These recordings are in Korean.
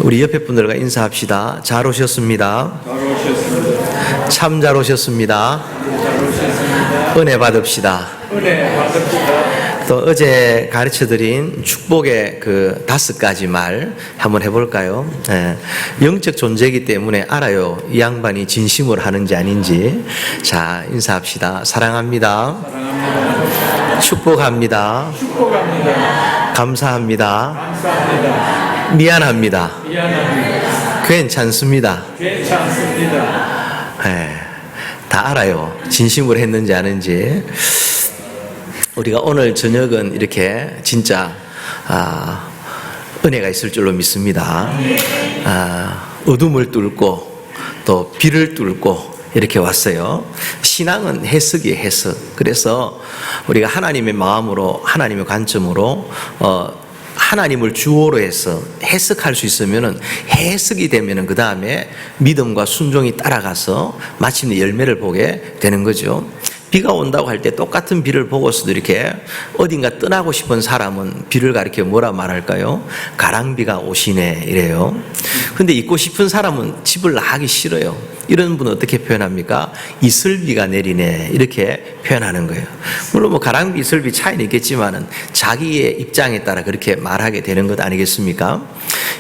우리 옆에 분들과 인사합시다. 잘 오셨습니다. 잘 오셨습니다. 참 잘 오셨습니다. 은혜 받읍시다. 은혜 받읍시다. 또 어제 가르쳐드린 축복의 그 5가지 말 한번 해볼까요? 영적 존재이기 때문에 알아요. 이 양반이 진심으로 하는지 아닌지. 자, 인사합시다. 사랑합니다. 사랑합니다. 축복합니다. 축복합니다. 감사합니다. 감사합니다. 미안합니다. 미안합니다. 괜찮습니다. 괜찮습니다. 다 알아요. 진심으로 했는지 아닌지. 우리가 오늘 저녁은 이렇게 진짜 은혜가 있을 줄로 믿습니다. 어둠을 뚫고 또 비를 뚫고 이렇게 왔어요. 신앙은 해석이에요, 해석. 그래서 우리가 하나님의 마음으로, 하나님의 관점으로 하나님을 주어로 해서 해석할 수 있으면은, 해석이 되면은 그 다음에 믿음과 순종이 따라가서 마침내 열매를 보게 되는 거죠. 비가 온다고 할 때 똑같은 비를 보고서도 이렇게 어딘가 떠나고 싶은 사람은 비를 가리켜 뭐라 말할까요? 가랑비가 오시네 이래요. 근데 있고 싶은 사람은 집을 나가기 싫어요. 이런 분은 어떻게 표현합니까? 이슬비가 내리네 이렇게 표현하는 거예요. 물론 뭐 가랑비 이슬비 차이는 있겠지만은 자기의 입장에 따라 그렇게 말하게 되는 것 아니겠습니까?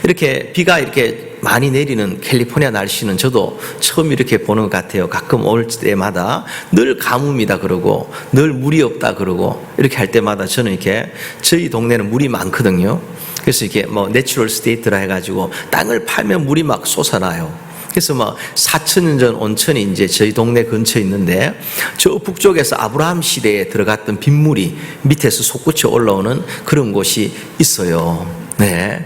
이렇게 비가 이렇게 많이 내리는 캘리포니아 날씨는 저도 처음 이렇게 보는 것 같아요. 가끔 올 때마다 늘 가뭄이다 그러고 늘 물이 없다 그러고 이렇게 할 때마다 저는 이렇게, 저희 동네는 물이 많거든요. 그래서 이렇게 뭐 내추럴 스테이트라 해가지고 땅을 파면 물이 막 솟아나요. 그래서 뭐 4,000년 전 온천이 이제 저희 동네 근처에 있는데, 저 북쪽에서 아브라함 시대에 들어갔던 빗물이 밑에서 솟구쳐 올라오는 그런 곳이 있어요. 네.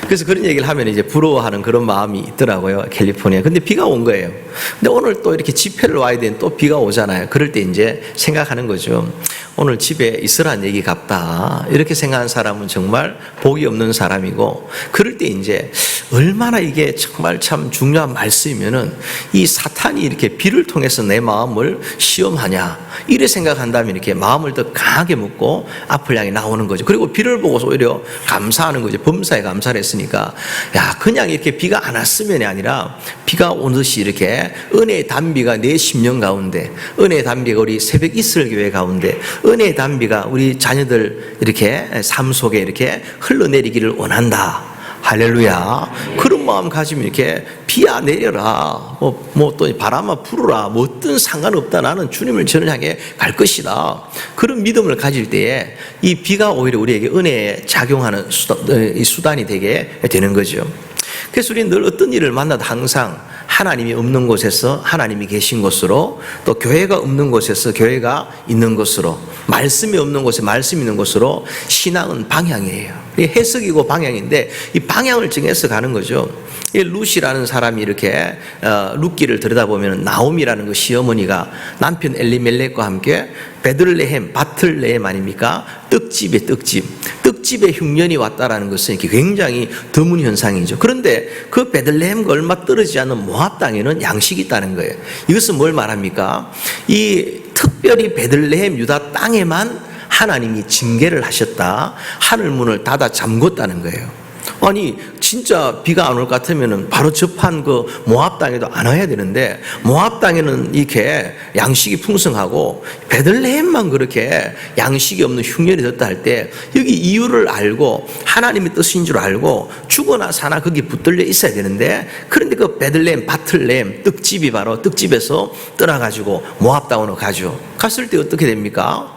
그래서 그런 얘기를 하면 이제 부러워하는 그런 마음이 있더라고요, 캘리포니아. 근데 비가 온 거예요. 근데 오늘 또 이렇게 집회를 와야 되는 또 비가 오잖아요. 그럴 때 이제 생각하는 거죠. 오늘 집에 있으란 얘기 같다. 이렇게 생각하는 사람은 정말 복이 없는 사람이고, 그럴 때 이제 얼마나 이게 정말 참 중요한 말씀이면은, 이 사탄이 이렇게 비를 통해서 내 마음을 시험하냐, 이래 생각한다면 이렇게 마음을 더 강하게 먹고 앞을 향해 나오는 거죠. 그리고 비를 보고서 오히려 감사하는 거죠. 범사에 감사를 했으니까. 야, 그냥 이렇게 비가 안 왔으면이 아니라 비가 오듯이 이렇게 은혜의 단비가 내 심령 가운데, 은혜의 단비가 우리 새벽 이슬교회 가운데, 은혜의 단비가 우리 자녀들 이렇게 삶 속에 이렇게 흘러내리기를 원한다. 할렐루야. 그런 마음 가지면 이렇게 비야 내려라, 뭐 또 바람아 불어라, 뭐 어떤 상관없다. 나는 주님을 저를 향해 갈 것이다. 그런 믿음을 가질 때에 이 비가 오히려 우리에게 은혜에 작용하는 수단이 되게 되는 거죠. 그래서 우리는 늘 어떤 일을 만나도 항상 하나님이 없는 곳에서 하나님이 계신 곳으로, 또 교회가 없는 곳에서 교회가 있는 곳으로, 말씀이 없는 곳에 말씀이 있는 곳으로, 신앙은 방향이에요. 해석이고 방향인데 이 방향을 정해서 가는 거죠. 룻이라는 사람이 이렇게 룻기를 들여다보면 나옴이라는 그 시어머니가 남편 엘리멜렉과 함께 베들레헴, 바틀레헴 아닙니까? 떡집에 흉년이 왔다라는 것은 이렇게 굉장히 드문 현상이죠. 그런데 그 베들레헴과 얼마 떨어지지 않는 모압 땅에는 양식이 있다는 거예요. 이것은 뭘 말합니까? 이 특별히 베들레헴 유다 땅에만 하나님이 징계를 하셨다. 하늘문을 닫아 잠궜다는 거예요. 아니 진짜 비가 안 올 것 같으면 바로 접한 그 모압 땅에도 안 와야 되는데, 모압 땅에는 이렇게 양식이 풍성하고 베들레헴만 그렇게 양식이 없는 흉년이 됐다 할 때, 여기 이유를 알고 하나님의 뜻인 줄 알고 죽어나 사나 거기 붙들려 있어야 되는데, 그런데 그 베들레헴, 바틀레헴 떡집이 바로 떡집에서 떠나가지고 모압 땅으로 가죠. 갔을 때 어떻게 됩니까?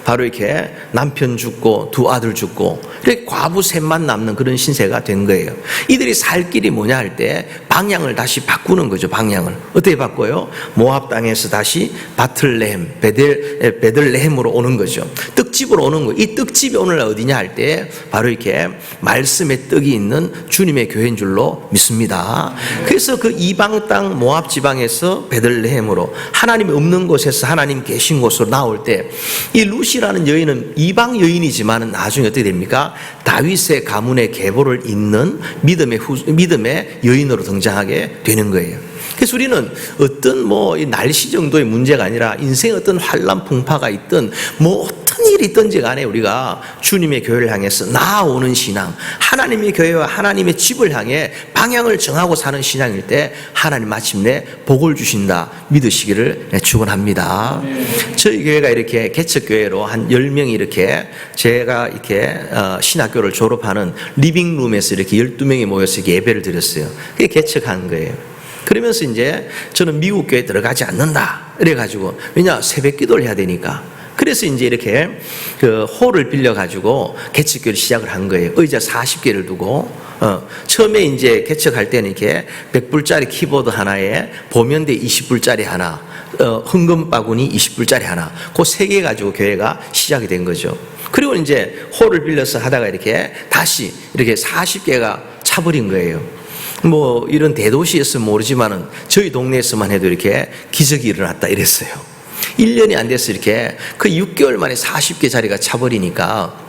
바로 이렇게 남편 죽고 두 아들 죽고 이렇게 과부 셋만 남는 그런 신세가 된 거예요. 이들이 살 길이 뭐냐 할 때 방향을 다시 바꾸는 거죠. 방향을 어떻게 바꿔요? 모압 땅에서 다시 바틀레헴, 베들레헴으로 오는 거죠. 떡집으로 오는 거예요. 이 떡집이 오늘날 어디냐 할 때 바로 이렇게 말씀의 떡이 있는 주님의 교회인 줄로 믿습니다. 그래서 그 이방 땅 모압 지방에서 베들레헴으로, 하나님이 없는 곳에서 하나님 계신 곳으로 나올 때, 이 룻이라는 여인은 이방 여인이지만 나중에 어떻게 됩니까? 다윗의 가문의 계보를 잇는 믿음의 여인으로 등장하게 되는 거예요. 그래서 우리는 어떤 이 날씨 정도의 문제가 아니라 인생의 어떤 환란 풍파가 있든 어떤 일이 있든지 간에 우리가 주님의 교회를 향해서 나아오는 신앙, 하나님의 교회와 하나님의 집을 향해 방향을 정하고 사는 신앙일 때 하나님 마침내 복을 주신다 믿으시기를 축원합니다. 저희 교회가 이렇게 개척교회로 한 10명이 이렇게 제가 이렇게 신학교를 졸업하는 리빙룸에서 이렇게 12명이 모여서 이렇게 예배를 드렸어요. 그게 개척한 거예요. 그러면서 이제 저는 미국 교회에 들어가지 않는다. 이래가지고, 왜냐, 새벽 기도를 해야 되니까. 그래서 이제 이렇게 그 홀을 빌려가지고 개척교회를 시작을 한 거예요. 의자 40개를 두고. 처음에 이제 개척할 때는 이렇게 100불짜리 키보드 하나에 보면대 20불짜리 하나, 흥금 바구니 20불짜리 하나, 그 3개 가지고 교회가 시작이 된 거죠. 그리고 이제 홀을 빌려서 하다가 이렇게 다시 이렇게 40개가 차버린 거예요. 이런 대도시였으면 모르지만은 저희 동네에서만 해도 이렇게 기적이 일어났다 이랬어요. 1년이 안 돼서 이렇게 그 6개월 만에 40개 자리가 차버리니까,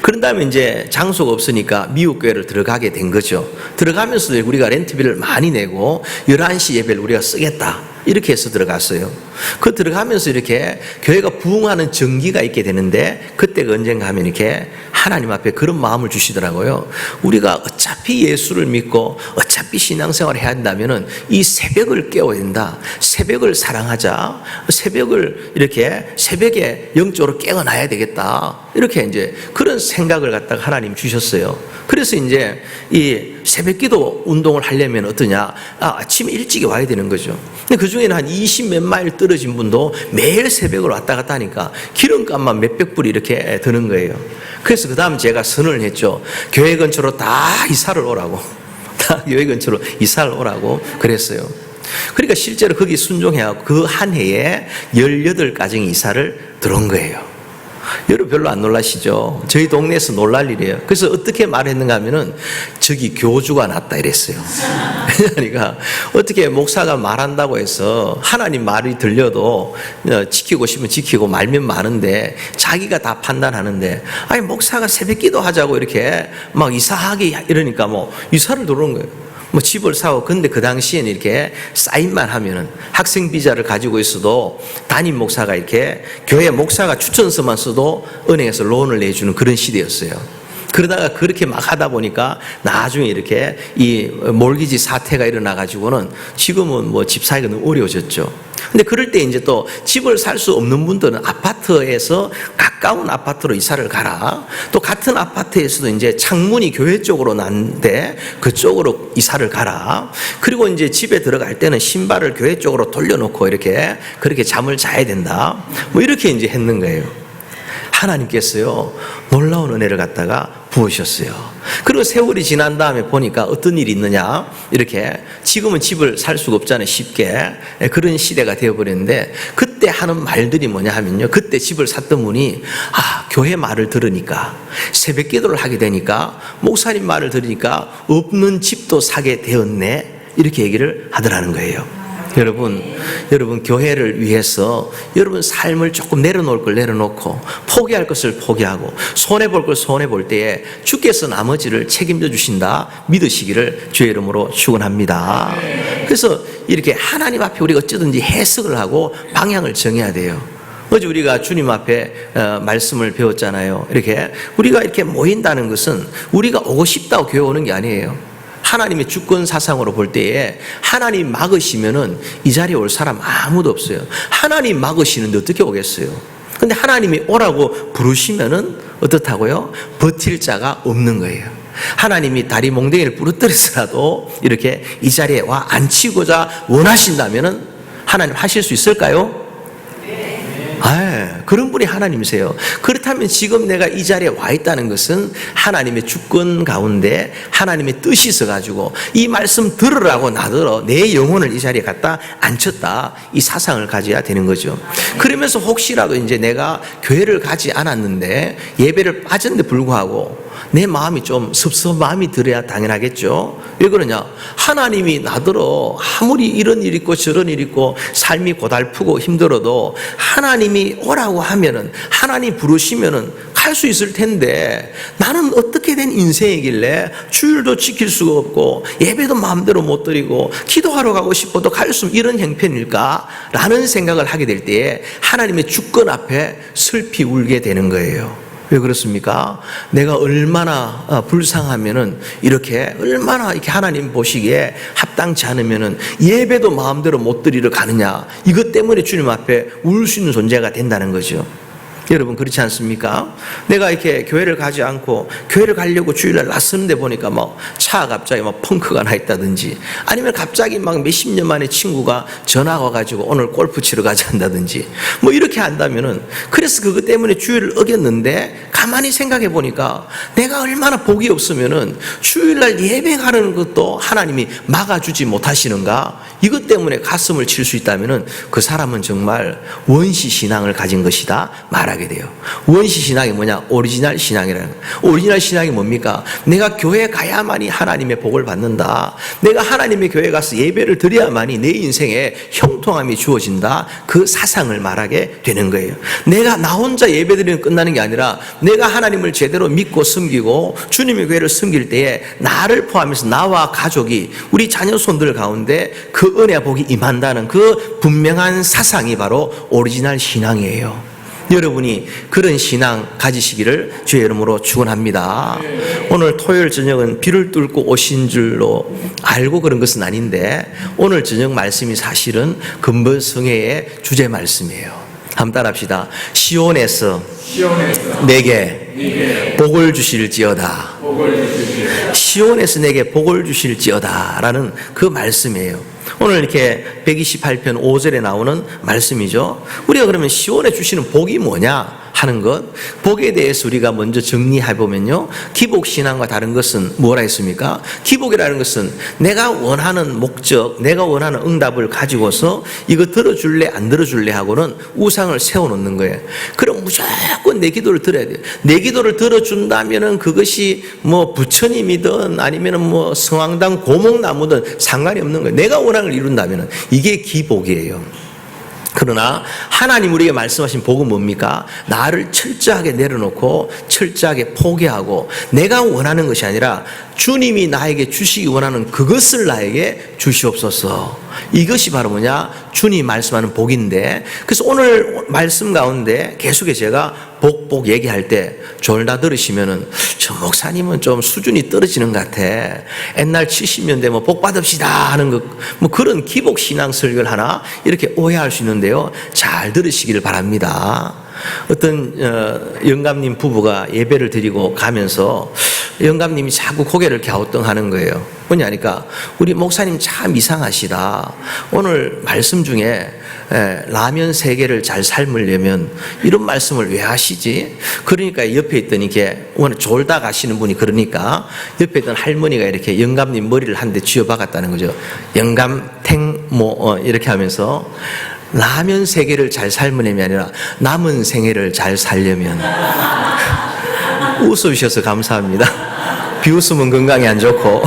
그런 다음에 이제 장소가 없으니까 미국 교회를 들어가게 된 거죠. 들어가면서도 우리가 렌트비를 많이 내고 11시 예배를 우리가 쓰겠다 이렇게 해서 들어갔어요. 그 들어가면서 이렇게 교회가 부흥하는 전기가 있게 되는데, 그때가 언젠가 하면 이렇게 하나님 앞에 그런 마음을 주시더라고요. 우리가 어차피 예수를 믿고 어차피 신앙생활을 해야 한다면은 이 새벽을 깨워야 된다. 새벽을 사랑하자. 새벽을 이렇게 새벽에 영적으로 깨어나야 되겠다. 이렇게 이제 그런 생각을 갖다가 하나님 주셨어요. 그래서 이제 이 새벽 기도 운동을 하려면 어떠냐? 아침에 일찍 와야 되는 거죠. 근데 그 중에는 한 20몇 마일 떨어진 분도 매일 새벽을 왔다 갔다 하니까 기름값만 몇백 불이 이렇게 드는 거예요. 그래서 그 다음 제가 선언을 했죠. 교회 근처로 다 이사를 오라고. 다 교회 근처로 이사를 오라고 그랬어요. 그러니까 실제로 거기 순종해서 그 한 해에 18가정이 이사를 들어온 거예요. 여러분 별로 안 놀라시죠? 저희 동네에서 놀랄 일이에요. 그래서 어떻게 말했는가 하면은 저기 교주가 낫다 이랬어요. 그러니까 어떻게 목사가 말한다고 해서 하나님 말이 들려도 지키고 싶으면 지키고 말면 마는데 자기가 다 판단하는데, 아니 목사가 새벽 기도하자고 이렇게 막 이사하게 이러니까 이사를 들어오는 거예요. 집을 사고. 근데 그 당시에는 이렇게 사인만 하면은 학생 비자를 가지고 있어도 담임 목사가 이렇게 교회 목사가 추천서만 써도 은행에서 론을 내주는 그런 시대였어요. 그러다가 그렇게 막 하다 보니까 나중에 이렇게 이 몰기지 사태가 일어나 가지고는 지금은 집 사기가 너무 어려워졌죠. 근데 그럴 때 이제 또 집을 살 수 없는 분들은 아파트에서 가까운 아파트로 이사를 가라. 또 같은 아파트에서도 이제 창문이 교회 쪽으로 난데 그쪽으로 이사를 가라. 그리고 이제 집에 들어갈 때는 신발을 교회 쪽으로 돌려놓고 이렇게 그렇게 잠을 자야 된다. 이렇게 이제 했는 거예요. 하나님께서요 놀라운 은혜를 갖다가 부으셨어요. 그리고 세월이 지난 다음에 보니까 어떤 일이 있느냐, 이렇게 지금은 집을 살 수가 없잖아요, 쉽게. 그런 시대가 되어버렸는데, 그때 하는 말들이 뭐냐 하면요, 그때 집을 샀던 분이 교회 말을 들으니까, 새벽 기도를 하게 되니까, 목사님 말을 들으니까 없는 집도 사게 되었네, 이렇게 얘기를 하더라는 거예요. 여러분 교회를 위해서 여러분 삶을 조금 내려놓을 걸 내려놓고 포기할 것을 포기하고 손해볼 걸 손해볼 때에 주께서 나머지를 책임져 주신다 믿으시기를 주의 이름으로 축원합니다. 그래서 이렇게 하나님 앞에 우리가 어쩌든지 해석을 하고 방향을 정해야 돼요. 어제 우리가 주님 앞에 말씀을 배웠잖아요. 이렇게 우리가 이렇게 모인다는 것은 우리가 오고 싶다고 교회 오는 게 아니에요. 하나님의 주권 사상으로 볼 때에 하나님 막으시면은 이 자리에 올 사람 아무도 없어요. 하나님 막으시는데 어떻게 오겠어요? 근데 하나님이 오라고 부르시면은 어떻다고요? 버틸 자가 없는 거예요. 하나님이 다리 몽댕이를 부러뜨려서라도 이렇게 이 자리에 와 앉히고자 원하신다면은 하나님 하실 수 있을까요? 그런 분이 하나님이세요. 그렇다면 지금 내가 이 자리에 와 있다는 것은 하나님의 주권 가운데 하나님의 뜻이 있어가지고 이 말씀 들으라고 나더러 내 영혼을 이 자리에 갖다 앉혔다, 이 사상을 가져야 되는 거죠. 그러면서 혹시라도 이제 내가 교회를 가지 않았는데 예배를 빠졌는데 불구하고 내 마음이 좀 섭섭한 마음이 들어야 당연하겠죠. 왜 그러냐? 하나님이 나더러 아무리 이런 일 있고 저런 일 있고 삶이 고달프고 힘들어도 하나님이 오라고 하면은, 하나님 부르시면은 갈 수 있을 텐데 나는 어떻게 오래된 인생이길래 주일도 지킬 수가 없고 예배도 마음대로 못 드리고 기도하러 가고 싶어도 갈 수 없는 이런 형편일까라는 생각을 하게 될 때에 하나님의 주권 앞에 슬피 울게 되는 거예요. 왜 그렇습니까? 내가 얼마나 불쌍하면은 이렇게 얼마나 이렇게 하나님 보시기에 합당치 않으면은 예배도 마음대로 못 드리러 가느냐, 이것 때문에 주님 앞에 울 수 있는 존재가 된다는 거죠. 여러분 그렇지 않습니까? 내가 이렇게 교회를 가지 않고 교회를 가려고 주일날 나서는데 보니까 뭐 차가 갑자기 막 펑크가 나 있다든지, 아니면 갑자기 막 몇십 년 만에 친구가 전화가 와가지고 오늘 골프 치러 가자 한다든지 뭐 이렇게 한다면은, 그래서 그것 때문에 주일을 어겼는데 가만히 생각해 보니까 내가 얼마나 복이 없으면은 주일날 예배 가는 것도 하나님이 막아주지 못하시는가, 이것 때문에 가슴을 칠 수 있다면은 그 사람은 정말 원시 신앙을 가진 것이다 말하게 돼요. 원시 신앙이 뭐냐? 오리지널 신앙이라는 거예요. 오리지널 신앙이 뭡니까? 내가 교회 가야만이 하나님의 복을 받는다, 내가 하나님의 교회 가서 예배를 드려야만이 내 인생에 형통함이 주어진다, 그 사상을 말하게 되는 거예요. 내가 나 혼자 예배 드리면 끝나는 게 아니라 내가 하나님을 제대로 믿고 섬기고 주님의 교회를 섬길 때에 나를 포함해서 나와 가족이, 우리 자녀손들 가운데 그 은혜와 복이 임한다는 그 분명한 사상이 바로 오리지널 신앙이에요. 여러분이 그런 신앙 가지시기를 주의 이름으로 축원합니다. 오늘 토요일 저녁은 비를 뚫고 오신 줄로 알고 그런 것은 아닌데, 오늘 저녁 말씀이 사실은 금번성회의 주제 말씀이에요. 한번 따라합시다. 시온에서 내게 복을 주실지어다. 시온에서 내게 복을 주실지어다 라는 그 말씀이에요. 오늘 이렇게 128편 5절에 나오는 말씀이죠. 우리가 그러면 시온에 주시는 복이 뭐냐 하는 것, 복에 대해서 우리가 먼저 정리해 보면요, 기복신앙과 다른 것은 뭐라 했습니까? 기복이라는 것은 내가 원하는 목적, 내가 원하는 응답을 가지고서 이거 들어줄래 안 들어줄래 하고는 우상을 세워놓는 거예요. 그럼 무조건 내 기도를 들어야 돼요. 내 기도를 들어준다면은 그것이 뭐 부처님이든 아니면은 뭐 성황당 고목나무든 상관이 없는 거예요. 내가 원하는 걸 이룬다면은 이게 기복이에요. 그러나 하나님 우리에게 말씀하신 복은 뭡니까? 나를 철저하게 내려놓고 철저하게 포기하고 내가 원하는 것이 아니라 주님이 나에게 주시기 원하는 그것을 나에게 주시옵소서. 이것이 바로 뭐냐? 주님이 말씀하는 복인데, 그래서 오늘 말씀 가운데 계속해서 제가 복 얘기할 때 졸다 들으시면은 저 목사님은 좀 수준이 떨어지는 것 같아, 옛날 70년대 뭐 복 받읍시다 하는 것, 뭐 그런 기복 신앙 설교를 하나 이렇게 오해할 수 있는데요, 잘 들으시기를 바랍니다. 어떤 영감님 부부가 예배를 드리고 가면서 영감님이 자꾸 고개를 갸우뚱하는 거예요. 뭐냐니까, 우리 목사님 참 이상하시다. 오늘 말씀 중에 라면 3개를 잘 삶으려면 이런 말씀을 왜 하시지? 그러니까 옆에 있던 이렇게 오늘 졸다 가시는 분이, 그러니까 옆에 있던 할머니가 이렇게 영감님 머리를 한 대 쥐어박았다는 거죠. 영감 탱모 이렇게 하면서, 라면 3개를 잘 삶으려면 아니라 남은 생애를 잘 살려면. 웃으셔서 감사합니다. 비웃으면 건강에 안 좋고.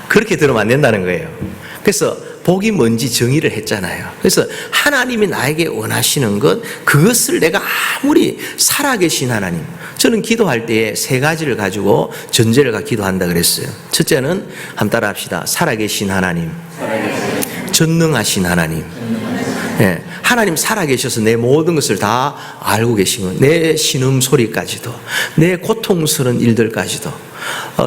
그렇게 들으면 안 된다는 거예요. 그래서 복이 뭔지 정의를 했잖아요. 그래서 하나님이 나에게 원하시는 것, 그것을 내가 아무리 살아계신 하나님, 저는 기도할 때에 3가지를 가지고 전제를 기도한다 그랬어요. 첫째는 한번 따라 합시다. 살아계신 하나님, 전능하신 하나님. 예, 하나님 살아계셔서 내 모든 것을 다 알고 계신 것, 내 신음소리까지도, 내 고통스러운 일들까지도.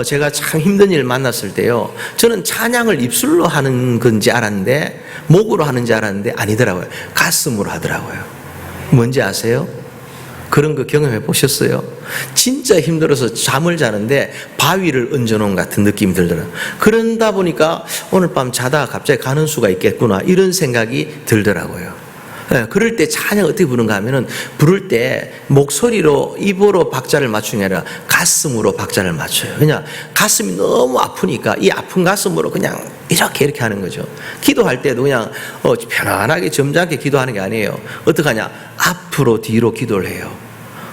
제가 참 힘든 일 만났을 때요, 저는 찬양을 입술로 하는 건지 알았는데, 목으로 하는지 알았는데 아니더라고요. 가슴으로 하더라고요. 뭔지 아세요? 그런 거 경험해 보셨어요? 진짜 힘들어서 잠을 자는데 바위를 얹어놓은 같은 느낌이 들더라고요. 그러다 보니까 오늘 밤 자다가 갑자기 가는 수가 있겠구나, 이런 생각이 들더라고요. 그럴 때 찬양 어떻게 부르는가 하면은, 부를 때 목소리로 입으로 박자를 맞추는 게 아니라 가슴으로 박자를 맞춰요. 그냥 가슴이 너무 아프니까 이 아픈 가슴으로 그냥 이렇게 하는 거죠. 기도할 때도 그냥 편안하게 점잖게 기도하는 게 아니에요. 어떻게 하냐? 앞으로 뒤로 기도를 해요.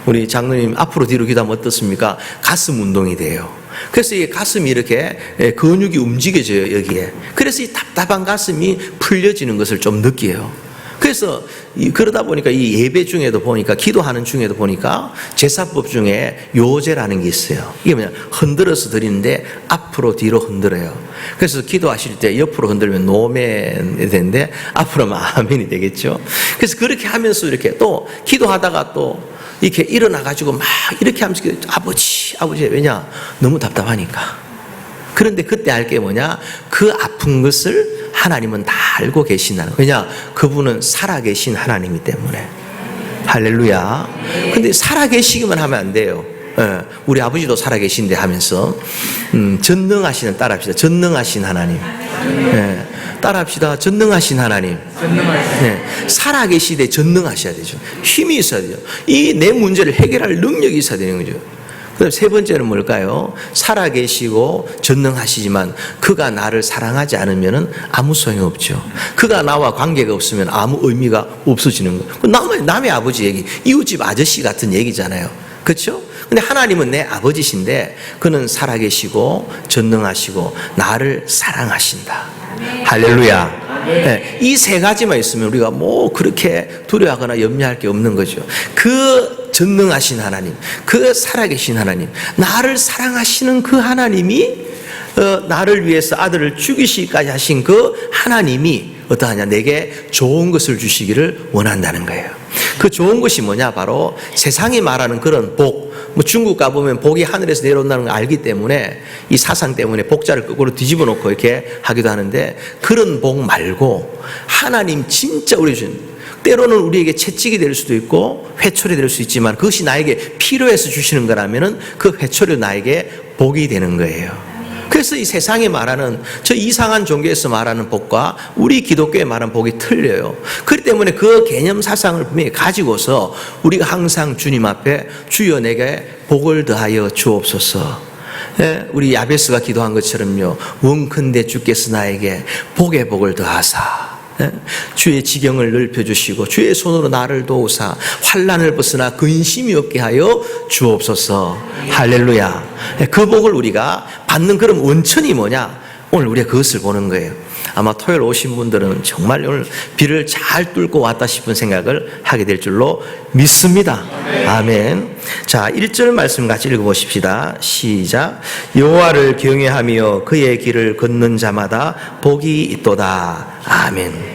우리 장로님 앞으로 뒤로 기도하면 어떻습니까? 가슴 운동이 돼요. 그래서 이 가슴이 이렇게 근육이 움직여져요, 여기에. 그래서 이 답답한 가슴이 풀려지는 것을 좀 느껴요. 그래서 그래서 그러다 보니까 이 예배 중에도 보니까 기도하는 중에도 보니까 제사법 중에 요제라는 게 있어요. 이게 뭐냐, 흔들어서 드리는데 앞으로 뒤로 흔들어요. 그래서 기도하실 때 옆으로 흔들면 노멘이 되는데 앞으로 하면 아멘이 되겠죠. 그래서 그렇게 하면서 이렇게 또 기도하다가 또 이렇게 일어나가지고 막 이렇게 하면서 아버지 왜냐, 너무 답답하니까. 그런데 그때 알 게 뭐냐, 그 아픈 것을 하나님은 다 알고 계신다는 거예요. 왜냐, 그분은 살아계신 하나님이기 때문에. 할렐루야. 근데 살아계시기만 하면 안 돼요. 우리 아버지도 살아계신데 하면서 전능하시는, 따라합시다. 전능하신 하나님. 따라합시다. 전능하신 하나님. 살아계시되 전능하셔야 되죠. 힘이 있어야 되죠. 이 내 문제를 해결할 능력이 있어야 되는 거죠. 그럼 세 번째는 뭘까요? 살아계시고 전능하시지만 그가 나를 사랑하지 않으면 아무 소용이 없죠. 그가 나와 관계가 없으면 아무 의미가 없어지는 거예요. 남의 아버지 얘기, 이웃집 아저씨 같은 얘기잖아요. 그렇죠? 근데 하나님은 내 아버지신데 그는 살아계시고 전능하시고 나를 사랑하신다. 할렐루야. 네, 이 세 가지만 있으면 우리가 뭐 그렇게 두려워하거나 염려할 게 없는 거죠. 그 전능하신 하나님, 그 살아계신 하나님, 나를 사랑하시는 그 하나님이 나를 위해서 아들을 죽이시기까지 하신 그 하나님이 어떠하냐, 내게 좋은 것을 주시기를 원한다는 거예요. 그 좋은 것이 뭐냐, 바로 세상이 말하는 그런 복, 뭐 중국 가보면 복이 하늘에서 내려온다는 걸 알기 때문에 이 사상 때문에 복자를 거꾸로 뒤집어 놓고 이렇게 하기도 하는데, 그런 복 말고 하나님 진짜 우리 주신, 때로는 우리에게 채찍이 될 수도 있고 회초리 될 수 있지만 그것이 나에게 필요해서 주시는 거라면은 그 회초리 나에게 복이 되는 거예요. 그래서 이 세상에 말하는 저 이상한 종교에서 말하는 복과 우리 기독교에 말하는 복이 틀려요. 그렇기 때문에 그 개념 사상을 분명히 가지고서 우리가 항상 주님 앞에 주여 내게 복을 더하여 주옵소서. 우리 야베스가 기도한 것처럼요, 원컨대 주께서 나에게 복의 복을 더하사 주의 지경을 넓혀주시고 주의 손으로 나를 도우사 환난을 벗어나 근심이 없게 하여 주옵소서. 할렐루야. 그 복을 우리가 받는 그런 원천이 뭐냐, 오늘 우리가 그것을 보는 거예요. 아마 토요일 오신 분들은 정말 오늘 비를 잘 뚫고 왔다 싶은 생각을 하게 될 줄로 믿습니다. 아멘. 자, 1절 말씀 같이 읽어보십시다. 시작. 여호와를 경외하며 그의 길을 걷는 자마다 복이 있도다. 아멘.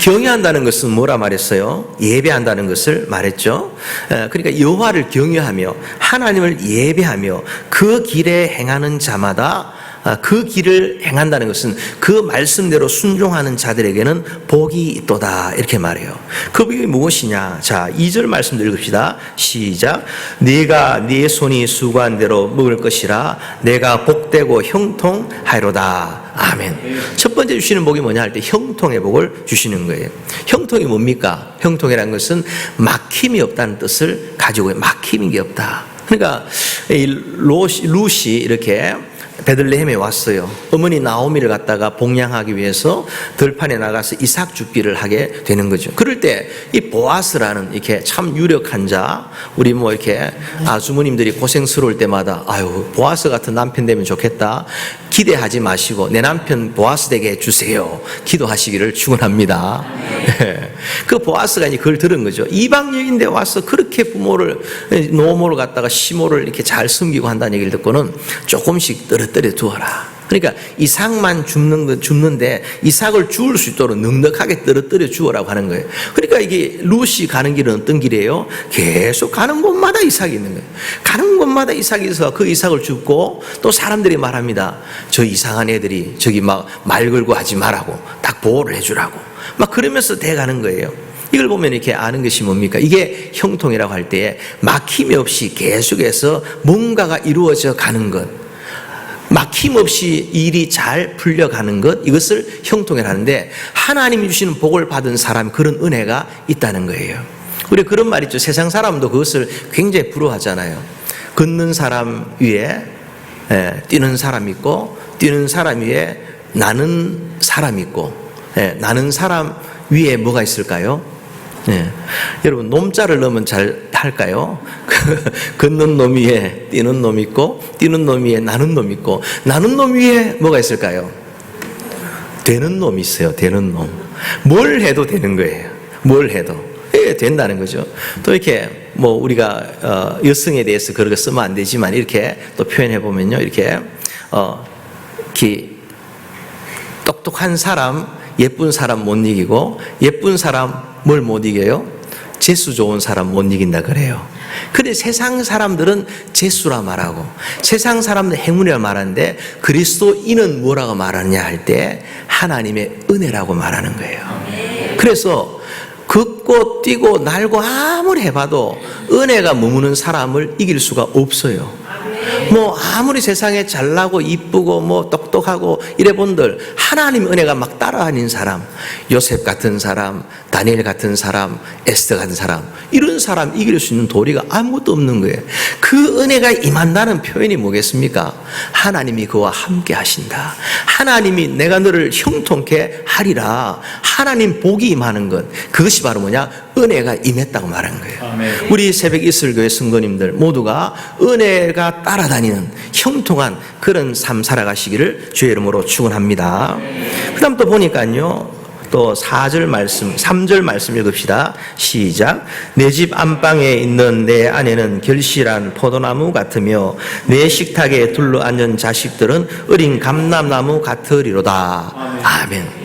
경외한다는 것은 뭐라 말했어요? 예배한다는 것을 말했죠. 그러니까 여호와를 경외하며 하나님을 예배하며 그 길에 행하는 자마다, 그 길을 행한다는 것은 그 말씀대로 순종하는 자들에게는 복이 있도다, 이렇게 말해요. 그 복이 무엇이냐? 자, 2절 말씀 읽읍시다. 시작. 네가 네 손이 수고한 대로 먹을 것이라 내가 복되고 형통하리로다. 아멘. 첫 번째 주시는 복이 뭐냐 할 때 형통의 복을 주시는 거예요. 형통이 뭡니까? 형통이라는 것은 막힘이 없다는 뜻을 가지고 있어요. 막힘인 게 없다. 그러니까 이 룻이 이렇게 베들레헴에 왔어요. 어머니 나오미를 갖다가 복양하기 위해서 들판에 나가서 이삭 줍기를 하게 되는 거죠. 그럴 때 이 보아스라는 이렇게 참 유력한 자, 우리 뭐 이렇게 아주머님들이 고생스러울 때마다 아유 보아스 같은 남편 되면 좋겠다 기대하지 마시고 내 남편 보아스 되게 해주세요 기도하시기를 축원합니다. 그 보아스가 이제 그걸 들은 거죠. 이방 여인데 와서 그렇게 부모를 노모를 갖다가 시모를 이렇게 잘 섬기고 한다는 얘기를 듣고는 조금씩 떨어뜨려 두어라. 그러니까 이삭만 줍는데 이삭을 주울 수 있도록 넉넉하게 떨어뜨려 주어라고 하는 거예요. 그러니까 이게 룻이 가는 길은 어떤 길이에요? 계속 가는 곳마다 이삭이 있는 거예요. 가는 곳마다 이삭이 있어서 그 이삭을 줍고, 또 사람들이 말합니다. 저 이상한 애들이 저기 막 말 걸고 하지 말라고 딱 보호를 해주라고 막 그러면서 대가는 거예요. 이걸 보면 이렇게 아는 것이 뭡니까? 이게 형통이라고 할 때에 막힘이 없이 계속해서 뭔가가 이루어져 가는 것, 막힘없이 일이 잘 풀려가는 것, 이것을 형통이라 하는데, 하나님이 주시는 복을 받은 사람 그런 은혜가 있다는 거예요. 우리 그런 말 있죠. 세상 사람도 그것을 굉장히 부러워하잖아요. 걷는 사람 위에 뛰는 사람 있고, 뛰는 사람 위에 나는 사람 있고, 나는 사람 위에 뭐가 있을까요? 여러분 놈자를 넣으면 잘 할까요? 걷는 놈 위에 뛰는 놈 있고, 뛰는 놈 위에 나는 놈 있고, 나는 놈 위에 뭐가 있을까요? 되는 놈이 있어요. 되는 놈. 뭘 해도 되는 거예요. 뭘 해도. 예, 된다는 거죠. 또 이렇게 뭐 우리가 여성에 대해서 그런 거 쓰면 안 되지만 이렇게 또 표현해 보면요. 이렇게 똑똑한 사람, 예쁜 사람 못 이기고 예쁜 사람 뭘 못 이겨요? 재수 좋은 사람 못 이긴다 그래요. 근데 세상 사람들은 재수라 말하고 세상 사람들은 행운이라 말하는데 그리스도인은 뭐라고 말하느냐 할 때 하나님의 은혜라고 말하는 거예요. 그래서 걷고 뛰고 날고 아무리 해봐도 은혜가 머무는 사람을 이길 수가 없어요. 뭐 아무리 세상에 잘나고 이쁘고 뭐 똑똑하고 이래본들 하나님 은혜가 막 따라다니는 사람, 요셉 같은 사람, 다니엘 같은 사람, 에스더 같은 사람, 이런 사람 이길 수 있는 도리가 아무것도 없는 거예요. 그 은혜가 임한다는 표현이 뭐겠습니까? 하나님이 그와 함께 하신다. 하나님이 내가 너를 형통케 하리라. 하나님 복이 임하는 것, 그것이 바로 뭐냐? 은혜가 임했다고 말하는 거예요. 아멘. 우리 새벽 이슬교회 성도님들 모두가 은혜가 따라다니는 형통한 그런 삶 살아가시기를 주의 이름으로 축원합니다. 그 다음 또 보니까요, 또 4절 말씀, 3절 말씀 읽읍시다. 시작. 내 집 안방에 있는 내 아내는 결실한 포도나무 같으며 내 식탁에 둘러앉은 자식들은 어린 감람나무 같으리로다. 아멘.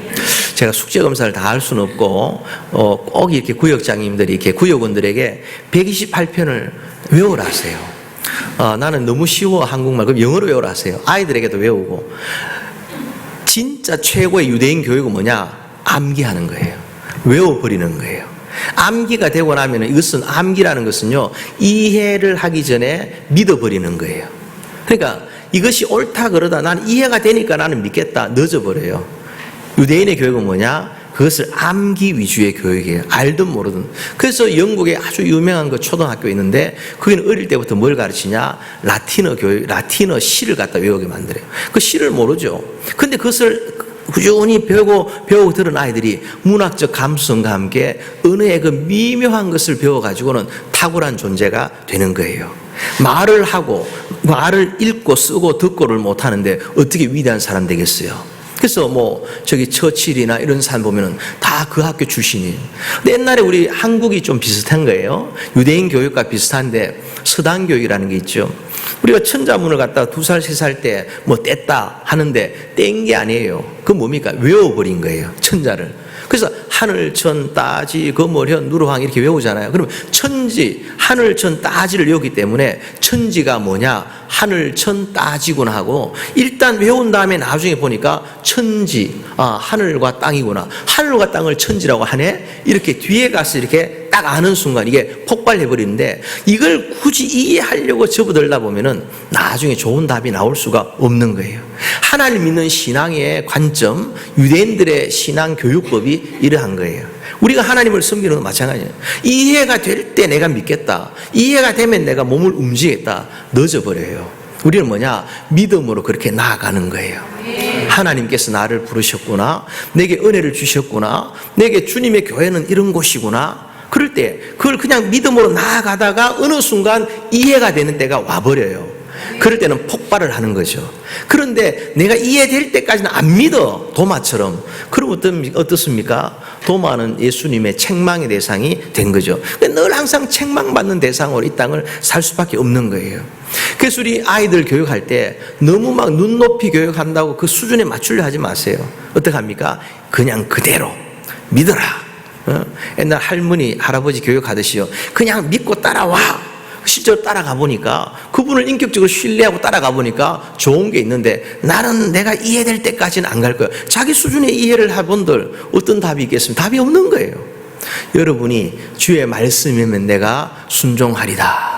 제가 숙제 검사를 다 할 수는 없고 꼭 이렇게 구역장님들이 이렇게 구역원들에게 128편을 외우라 하세요. 나는 너무 쉬워 한국말. 그럼 영어로 외우라 하세요. 아이들에게도 외우고. 진짜 최고의 유대인 교육은 뭐냐? 암기하는 거예요. 외워버리는 거예요. 암기가 되고 나면 이것은 암기라는 것은요, 이해를 하기 전에 믿어버리는 거예요. 그러니까 이것이 옳다 그러다 나는 이해가 되니까 나는 믿겠다 늦어버려요. 유대인의 교육은 뭐냐? 그것을 암기 위주의 교육이에요. 알든 모르든. 그래서 영국에 아주 유명한 그 초등학교 있는데 거기는 어릴 때부터 뭘 가르치냐? 라틴어 교육, 라틴어 시를 갖다 외우게 만들어요. 그 시를 모르죠. 근데 그것을 꾸준히 배우고 들은 아이들이 문학적 감수성과 함께 은혜의 그 미묘한 것을 배워가지고는 탁월한 존재가 되는 거예요. 말을 하고 말을 읽고 쓰고 듣고를 못하는데 어떻게 위대한 사람 되겠어요? 그래서 뭐 저기 처칠이나 이런 사람 보면은 다 그 학교 출신이에요. 근데 옛날에 우리 한국이 좀 비슷한 거예요. 유대인 교육과 비슷한데 서당 교육이라는 게 있죠. 우리가 천자문을 갖다가 2살, 3살 때 뭐 뗐다 하는데 뗀 게 아니에요. 그 뭡니까? 외워버린 거예요. 천자를. 그래서 하늘, 천, 따지, 거몰현, 누르황 이렇게 외우잖아요. 그러면 천지, 하늘, 천, 따지를 외우기 때문에 천지가 뭐냐? 하늘, 천, 따지구나 하고 일단 외운 다음에 나중에 보니까 천지, 하늘과 땅이구나. 하늘과 땅을 천지라고 하네? 이렇게 뒤에 가서 이렇게 딱 아는 순간 이게 폭발해버리는데 이걸 굳이 이해하려고 접어들다 보면은 나중에 좋은 답이 나올 수가 없는 거예요. 하나님 믿는 신앙의 관점, 유대인들의 신앙 교육법이 이러한 거예요. 우리가 하나님을 섬기는 건 마찬가지예요. 이해가 될 때 내가 믿겠다. 이해가 되면 내가 몸을 움직이겠다. 늦어버려요. 우리는 뭐냐? 믿음으로 그렇게 나아가는 거예요. 하나님께서 나를 부르셨구나. 내게 은혜를 주셨구나. 내게 주님의 교회는 이런 곳이구나. 그럴 때 그걸 그냥 믿음으로 나아가다가 어느 순간 이해가 되는 때가 와버려요. 그럴 때는 폭발을 하는 거죠. 그런데 내가 이해될 때까지는 안 믿어. 도마처럼. 그럼 어떻습니까? 도마는 예수님의 책망의 대상이 된 거죠. 늘 항상 책망받는 대상으로 이 땅을 살 수밖에 없는 거예요. 그래서 우리 아이들 교육할 때 너무 막 눈높이 교육한다고 그 수준에 맞추려 하지 마세요. 어떻게 합니까? 그냥 그대로 믿어라. 옛날 할머니, 할아버지 교육하듯이요. 그냥 믿고 따라와. 실제로 따라가 보니까 그분을 인격적으로 신뢰하고 따라가 보니까 좋은 게 있는데 나는 내가 이해될 때까지는 안 갈 거예요. 자기 수준의 이해를 해본들 어떤 답이 있겠습니까? 답이 없는 거예요. 여러분이 주의 말씀이면 내가 순종하리라.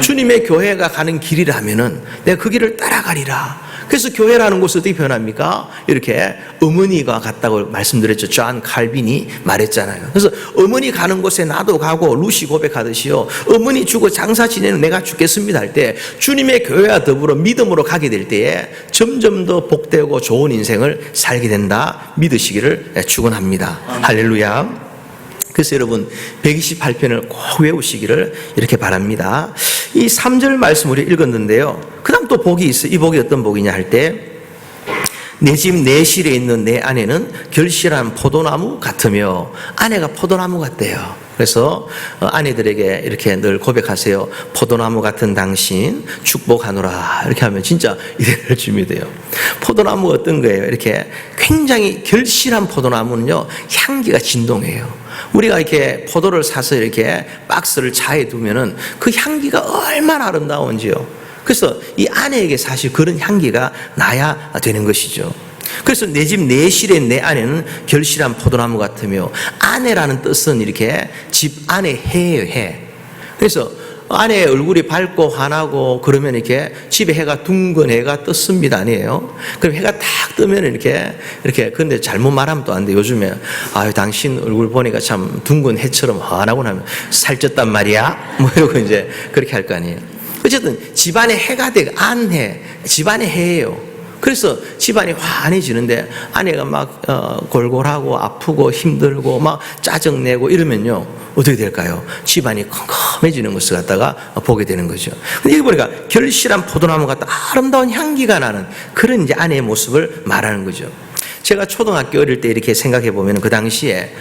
주님의 교회가 가는 길이라면은 내가 그 길을 따라가리라. 그래서 교회라는 곳은 어떻게 표현합니까? 이렇게 어머니가 갔다고 말씀드렸죠. 존 칼빈이 말했잖아요. 그래서 어머니 가는 곳에 나도 가고 루시 고백하듯이요. 어머니 주고 장사 지내는 내가 죽겠습니다 할 때 주님의 교회와 더불어 믿음으로 가게 될 때에 점점 더 복되고 좋은 인생을 살게 된다 믿으시기를 축원합니다. 할렐루야. 그래서 여러분 128편을 꼭 외우시기를 이렇게 바랍니다. 이 3절 말씀 우리 읽었는데요. 그 다음 또 복이 있어요. 이 복이 어떤 복이냐 할 때 내 집 내실에 있는 내 아내는 결실한 포도나무 같으며 아내가 포도나무 같대요. 그래서 아내들에게 이렇게 늘 고백하세요. 포도나무 같은 당신 축복하노라. 이렇게 하면 진짜 이대를 준비돼요. 포도나무 어떤 거예요? 이렇게 굉장히 결실한 포도나무는요, 향기가 진동해요. 우리가 이렇게 포도를 사서 이렇게 박스를 차에 두면은 그 향기가 얼마나 아름다운지요. 그래서 이 아내에게 사실 그런 향기가 나야 되는 것이죠. 그래서 내 집 내실에 내 아내는 결실한 포도나무 같으며, 아내라는 뜻은 이렇게 집 안에 해예요, 해. 그래서 아내의 얼굴이 밝고 환하고 그러면 이렇게 집에 해가 둥근 해가 떴습니다, 아니에요? 그럼 해가 탁 뜨면 이렇게 근데 잘못 말하면 또 안 돼. 요즘에 아유 당신 얼굴 보니까 참 둥근 해처럼 환하구나 하면 살쪘단 말이야? 뭐 이러고 이제 그렇게 할 거 아니에요. 어쨌든 집안에 해가 되고 안해, 집안에 해예요. 그래서 집안이 환해지는데 아내가 막 골골하고 아프고 힘들고 막 짜증내고 이러면요, 어떻게 될까요? 집안이 컴컴해지는 것을 갖다가 보게 되는 거죠. 근데 여기 보니까 결실한 포도나무 같다 아름다운 향기가 나는 그런 이제 아내의 모습을 말하는 거죠. 제가 초등학교 어릴 때 이렇게 생각해 보면 그 당시에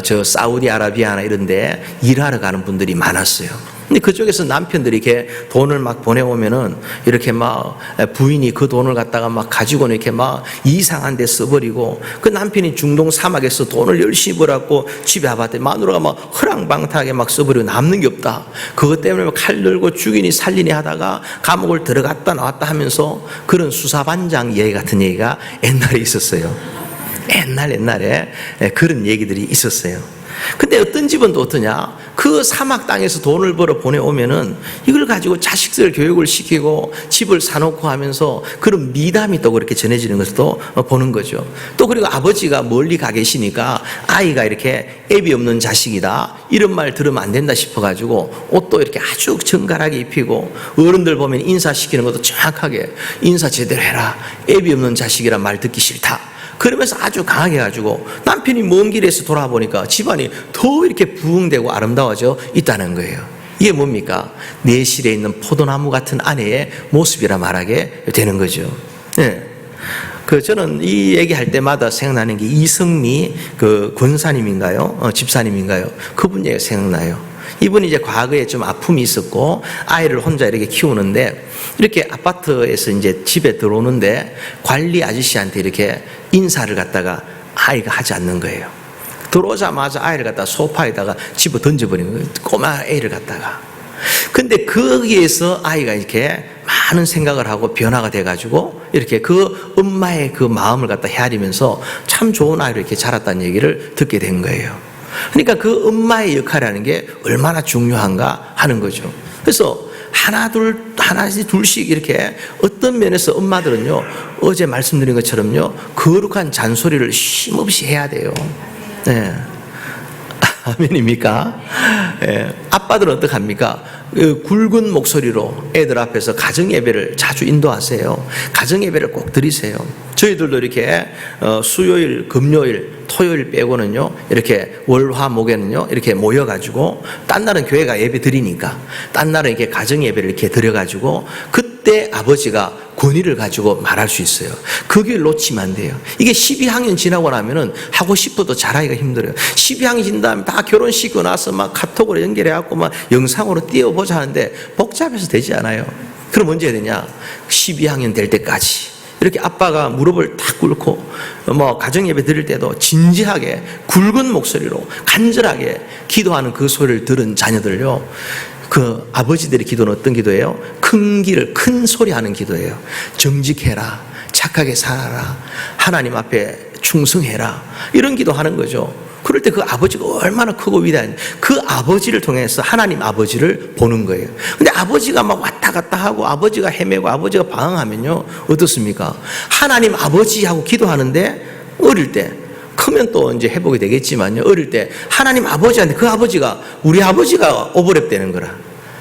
저 사우디아라비아나 이런 데 일하러 가는 분들이 많았어요. 근데 그쪽에서 남편들이 이렇게 돈을 막 보내오면은 이렇게 막 부인이 그 돈을 갖다가 막 가지고는 이렇게 막 이상한 데 써버리고, 그 남편이 중동 사막에서 돈을 열심히 벌었고 집에 와봤더니 마누라가 막 허랑방탕하게 막 써버리고 남는 게 없다. 그것 때문에 칼 들고 죽이니 살리니 하다가 감옥을 들어갔다 나왔다 하면서 그런 수사반장 얘기 같은 얘기가 옛날에 있었어요. 옛날에 그런 얘기들이 있었어요. 근데 어떤 집은 또 어떠냐? 그 사막 땅에서 돈을 벌어 보내오면은 이걸 가지고 자식들 교육을 시키고 집을 사놓고 하면서 그런 미담이 또 그렇게 전해지는 것을 또 보는 거죠. 또 그리고 아버지가 멀리 가 계시니까 아이가 이렇게 애비 없는 자식이다 이런 말 들으면 안 된다 싶어가지고 옷도 이렇게 아주 정갈하게 입히고, 어른들 보면 인사시키는 것도 정확하게 인사 제대로 해라, 애비 없는 자식이란 말 듣기 싫다, 그러면서 아주 강하게 가지고 남편이 먼 길에서 돌아보니까 집안이 더 이렇게 부흥되고 아름다워져 있다는 거예요. 이게 뭡니까? 내실에 있는 포도나무 같은 아내의 모습이라 말하게 되는 거죠. 네. 저는 이 얘기할 때마다 생각나는 게 이성미 권사님인가요? 집사님인가요? 그분 얘기가 생각나요. 이분이 이제 과거에 좀 아픔이 있었고 아이를 혼자 이렇게 키우는데, 이렇게 아파트에서 이제 집에 들어오는데 관리 아저씨한테 이렇게 인사를 갖다가 아이가 하지 않는 거예요. 들어오자마자 아이를 갖다가 소파에다가 집어 던져버리는 거예요. 꼬마 애를 갖다가. 근데 거기에서 아이가 이렇게 많은 생각을 하고 변화가 돼가지고 이렇게 그 엄마의 그 마음을 갖다 헤아리면서 참 좋은 아이로 이렇게 자랐다는 얘기를 듣게 된 거예요. 그러니까 그 엄마의 역할이라는 게 얼마나 중요한가 하는 거죠. 그래서 하나씩 둘씩 이렇게 어떤 면에서 엄마들은요, 어제 말씀드린 것처럼요, 거룩한 잔소리를 쉼없이 해야 돼요. 네. 아멘입니까? 네. 아빠들은 어떡합니까? 굵은 목소리로 애들 앞에서 가정 예배를 자주 인도하세요. 가정 예배를 꼭 드리세요. 저희들도 이렇게 수요일, 금요일, 토요일 빼고는요, 이렇게 월화목에는요 이렇게 모여가지고, 딴 날은 교회가 예배 드리니까 딴 날은 이렇게 가정 예배를 이렇게 드려가지고 그때 아버지가 권위를 가지고 말할 수 있어요. 그 길 놓치면 안 돼요. 이게 12학년 지나고 나면은 하고 싶어도 잘하기가 힘들어요. 12학년 지난 다음에 다 결혼시키고 나서 막 카톡으로 연결해갖고 막 영상으로 띄워보자 하는데 복잡해서 되지 않아요. 그럼 언제 해야 되냐? 12학년 될 때까지. 이렇게 아빠가 무릎을 탁 꿇고 가정예배 드릴 때도 진지하게 굵은 목소리로 간절하게 기도하는 그 소리를 들은 자녀들요, 그 아버지들의 기도는 어떤 기도예요? 큰 소리 하는 기도예요. 정직해라, 착하게 살아라, 하나님 앞에 충성해라, 이런 기도 하는 거죠. 그럴 때 그 아버지가 얼마나 크고 위대한, 그 아버지를 통해서 하나님 아버지를 보는 거예요. 근데 아버지가 막 왔다 갔다 하고 아버지가 헤매고 아버지가 방황하면요, 어떻습니까? 하나님 아버지하고 기도하는데 어릴 때, 크면 또 이제 회복이 되겠지만요, 어릴 때 하나님 아버지한테 그 아버지가 우리 아버지가 오버랩 되는 거라.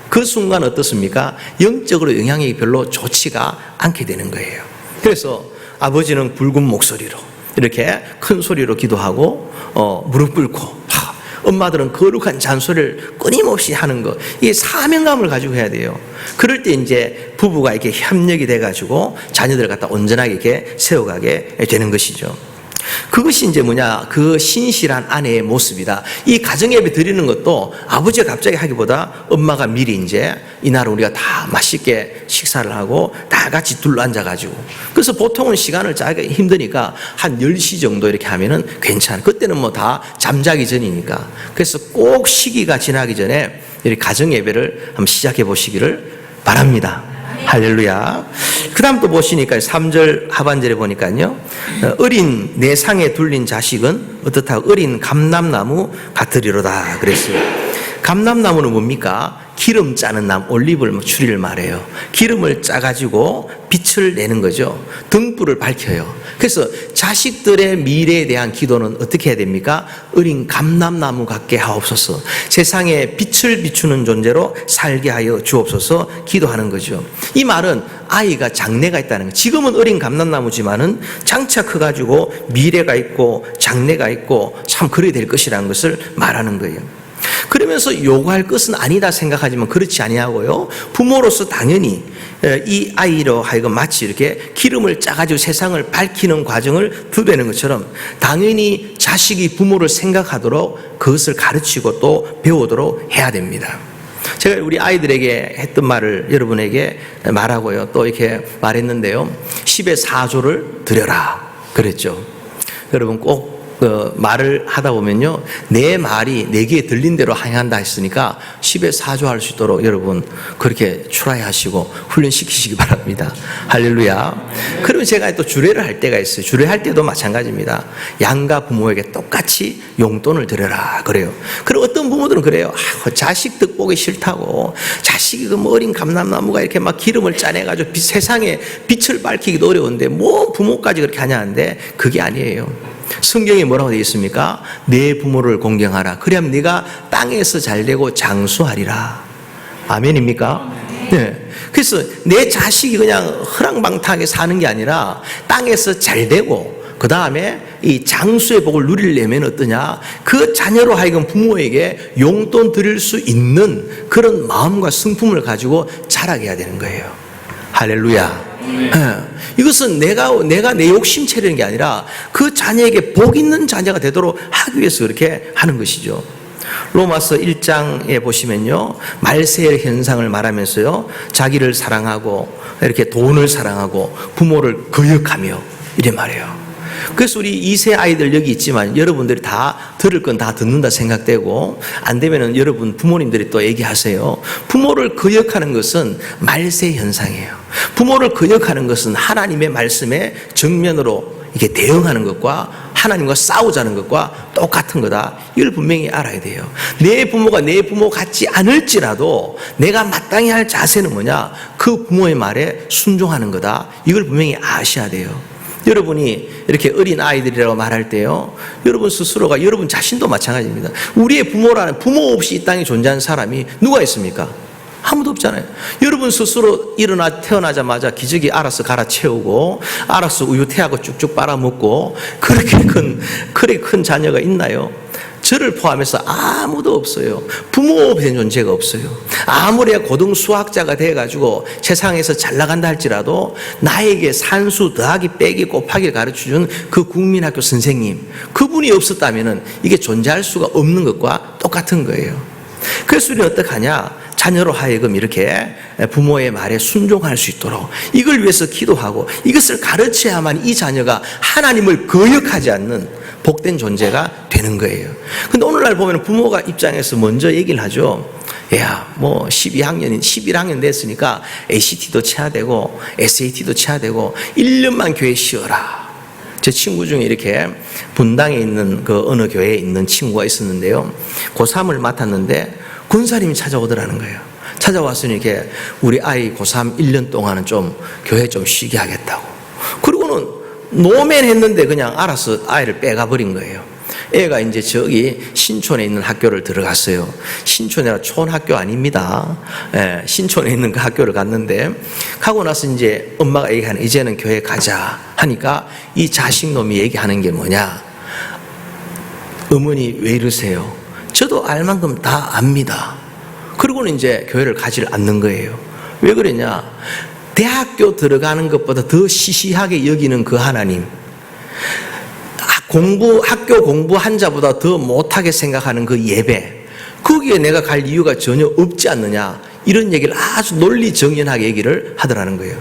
그 순간 어떻습니까? 영적으로 영향이 별로 좋지가 않게 되는 거예요. 그래서 아버지는 굵은 목소리로 이렇게 큰 소리로 기도하고 무릎 꿇고 엄마들은 거룩한 잔소리를 끊임없이 하는 것, 이게 사명감을 가지고 해야 돼요. 그럴 때 이제 부부가 이렇게 협력이 돼가지고 자녀들을 갖다 온전하게 이렇게 세워가게 되는 것이죠. 그것이 이제 뭐냐, 그 신실한 아내의 모습이다. 이 가정예배 드리는 것도 아버지가 갑자기 하기보다 엄마가 미리 이제 이날 우리가 다 맛있게 식사를 하고 다 같이 둘러앉아가지고, 그래서 보통은 시간을 짜기 힘드니까 한 10시 정도 이렇게 하면은 괜찮아. 그때는 뭐 다 잠자기 전이니까. 그래서 꼭 시기가 지나기 전에 이렇게 가정예배를 한번 시작해 보시기를 바랍니다. 할렐루야. 그 다음 또 보시니까 3절 하반절에 보니까요, 어린 내 상에 둘린 자식은 어떻다? 어린 감람나무 같으리로다 그랬어요. 감람나무는 뭡니까? 기름 짜는 나무, 올리브 추리를 말해요. 기름을 짜가지고 빛을 내는 거죠. 등불을 밝혀요. 그래서 자식들의 미래에 대한 기도는 어떻게 해야 됩니까? 어린 감람나무 같게 하옵소서. 세상에 빛을 비추는 존재로 살게 하여 주옵소서 기도하는 거죠. 이 말은 아이가 장래가 있다는 거예요. 지금은 어린 감람나무지만은 장차 커가지고 미래가 있고 장래가 있고 참 그래야 될 것이라는 것을 말하는 거예요. 그러면서 요구할 것은 아니다 생각하지만 그렇지 아니하고요, 부모로서 당연히 이 아이로 하여금 마치 이렇게 기름을 짜가지고 세상을 밝히는 과정을 드러내는 것처럼 당연히 자식이 부모를 생각하도록 그것을 가르치고 또 배우도록 해야 됩니다. 제가 우리 아이들에게 했던 말을 여러분에게 말하고요, 또 이렇게 말했는데요, 10의 4조를 드려라 그랬죠. 여러분 꼭 말을 하다 보면요, 내 말이 내게 들린 대로 행한다 했으니까 10의 4조 할 수 있도록 여러분 그렇게 트라이 하시고 훈련시키시기 바랍니다. 할렐루야. 그러면 제가 또 주례를 할 때가 있어요. 주례할 때도 마찬가지입니다. 양가 부모에게 똑같이 용돈을 드려라 그래요. 그리고 어떤 부모들은 그래요. 자식 득보기 싫다고, 자식이 그 어린 감람나무가 이렇게 막 기름을 짜내가지고 세상에 빛을 밝히기도 어려운데 뭐 부모까지 그렇게 하냐는데, 그게 아니에요. 성경에 뭐라고 되어 있습니까? 내 부모를 공경하라. 그래야면 네가 땅에서 잘되고 장수하리라. 아멘입니까? 네. 그래서 내 자식이 그냥 허랑방탕하게 사는 게 아니라 땅에서 잘되고 그 다음에 이 장수의 복을 누리려면 어떠냐? 그 자녀로 하여금 부모에게 용돈 드릴 수 있는 그런 마음과 성품을 가지고 자라게 해야 되는 거예요. 할렐루야. 이것은 내가 내 욕심 차리는 게 아니라 그 자녀에게 복 있는 자녀가 되도록 하기 위해서 그렇게 하는 것이죠. 로마서 1장에 보시면요, 말세의 현상을 말하면서요, 자기를 사랑하고 이렇게 돈을 사랑하고 부모를 거역하며 이래 말해요. 그래서 우리 2세 아이들 여기 있지만 여러분들이 다 들을 건 다 듣는다 생각되고, 안 되면은 여러분 부모님들이 또 얘기하세요. 부모를 거역하는 것은 말세 현상이에요. 부모를 거역하는 것은 하나님의 말씀에 정면으로 이렇게 대응하는 것과 하나님과 싸우자는 것과 똑같은 거다. 이걸 분명히 알아야 돼요. 내 부모가 내 부모 같지 않을지라도 내가 마땅히 할 자세는 뭐냐? 그 부모의 말에 순종하는 거다. 이걸 분명히 아셔야 돼요. 여러분이 이렇게 어린 아이들이라고 말할 때요, 여러분 스스로가, 여러분 자신도 마찬가지입니다. 우리의 부모라는, 부모 없이 이 땅에 존재하는 사람이 누가 있습니까? 아무도 없잖아요. 여러분 스스로 태어나자마자 기저귀 알아서 갈아채우고 알아서 우유 태하고 쭉쭉 빨아먹고 그렇게 큰 자녀가 있나요? 저를 포함해서 아무도 없어요. 부모 된 존재가 없어요. 아무리 고등 수학자가 돼가지고 세상에서 잘 나간다 할지라도 나에게 산수 더하기 빼기 곱하기를 가르쳐준 그 국민학교 선생님, 그분이 없었다면 이게 존재할 수가 없는 것과 똑같은 거예요. 그래서 우리는 어떻게 하냐? 자녀로 하여금 이렇게 부모의 말에 순종할 수 있도록 이걸 위해서 기도하고 이것을 가르쳐야만 이 자녀가 하나님을 거역하지 않는 복된 존재가 되는 거예요. 근데 오늘날 보면 부모가 입장에서 먼저 얘기를 하죠. 야, 뭐 11학년 됐으니까 ACT도 쳐야 되고 SAT도 쳐야 되고 1년만 교회 쉬어라. 제 친구 중에 이렇게 분당에 있는 그 어느 교회에 있는 친구가 있었는데요, 고3을 맡았는데 군사님이 찾아오더라는 거예요. 찾아와서 이렇게 우리 아이 고3 1년 동안은 좀 교회 좀 쉬게 하겠다고. 그리고는 노면 했는데 그냥 알아서 아이를 빼가버린 거예요. 애가 이제 저기 신촌에 있는 학교를 들어갔어요. 신촌이라 촌학교 아닙니다. 예, 신촌에 있는 그 학교를 갔는데, 가고 나서 이제 엄마가 얘기하는, 이제는 교회 가자 하니까 이 자식놈이 얘기하는 게 뭐냐? 어머니 왜 이러세요? 저도 알 만큼 다 압니다. 그리고는 이제 교회를 가지를 않는 거예요. 왜 그러냐? 대학교 들어가는 것보다 더 시시하게 여기는 그 하나님, 학교 공부한 자보다 더 못하게 생각하는 그 예배, 거기에 내가 갈 이유가 전혀 없지 않느냐, 이런 얘기를 아주 논리정연하게 얘기를 하더라는 거예요.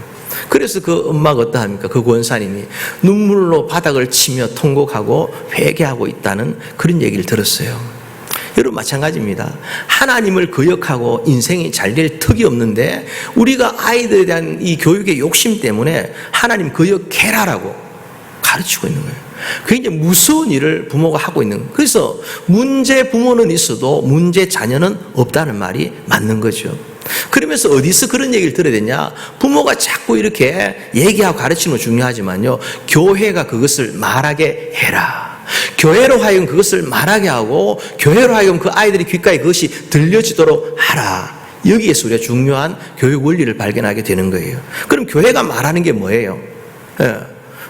그래서 그 엄마가 어떠합니까? 그 권사님이 눈물로 바닥을 치며 통곡하고 회개하고 있다는 그런 얘기를 들었어요. 여러분 마찬가지입니다. 하나님을 거역하고 인생이 잘 될 턱이 없는데 우리가 아이들에 대한 이 교육의 욕심 때문에 하나님 거역해라라고 가르치고 있는 거예요. 굉장히 무서운 일을 부모가 하고 있는 거예요. 그래서 문제 부모는 있어도 문제 자녀는 없다는 말이 맞는 거죠. 그러면서 어디서 그런 얘기를 들어야 되냐? 부모가 자꾸 이렇게 얘기하고 가르치는 건 중요하지만요, 교회가 그것을 말하게 해라. 교회로 하여금 그것을 말하게 하고 교회로 하여금 그 아이들의 귓가에 그것이 들려지도록 하라. 여기에서 우리가 중요한 교육 원리를 발견하게 되는 거예요. 그럼 교회가 말하는 게 뭐예요?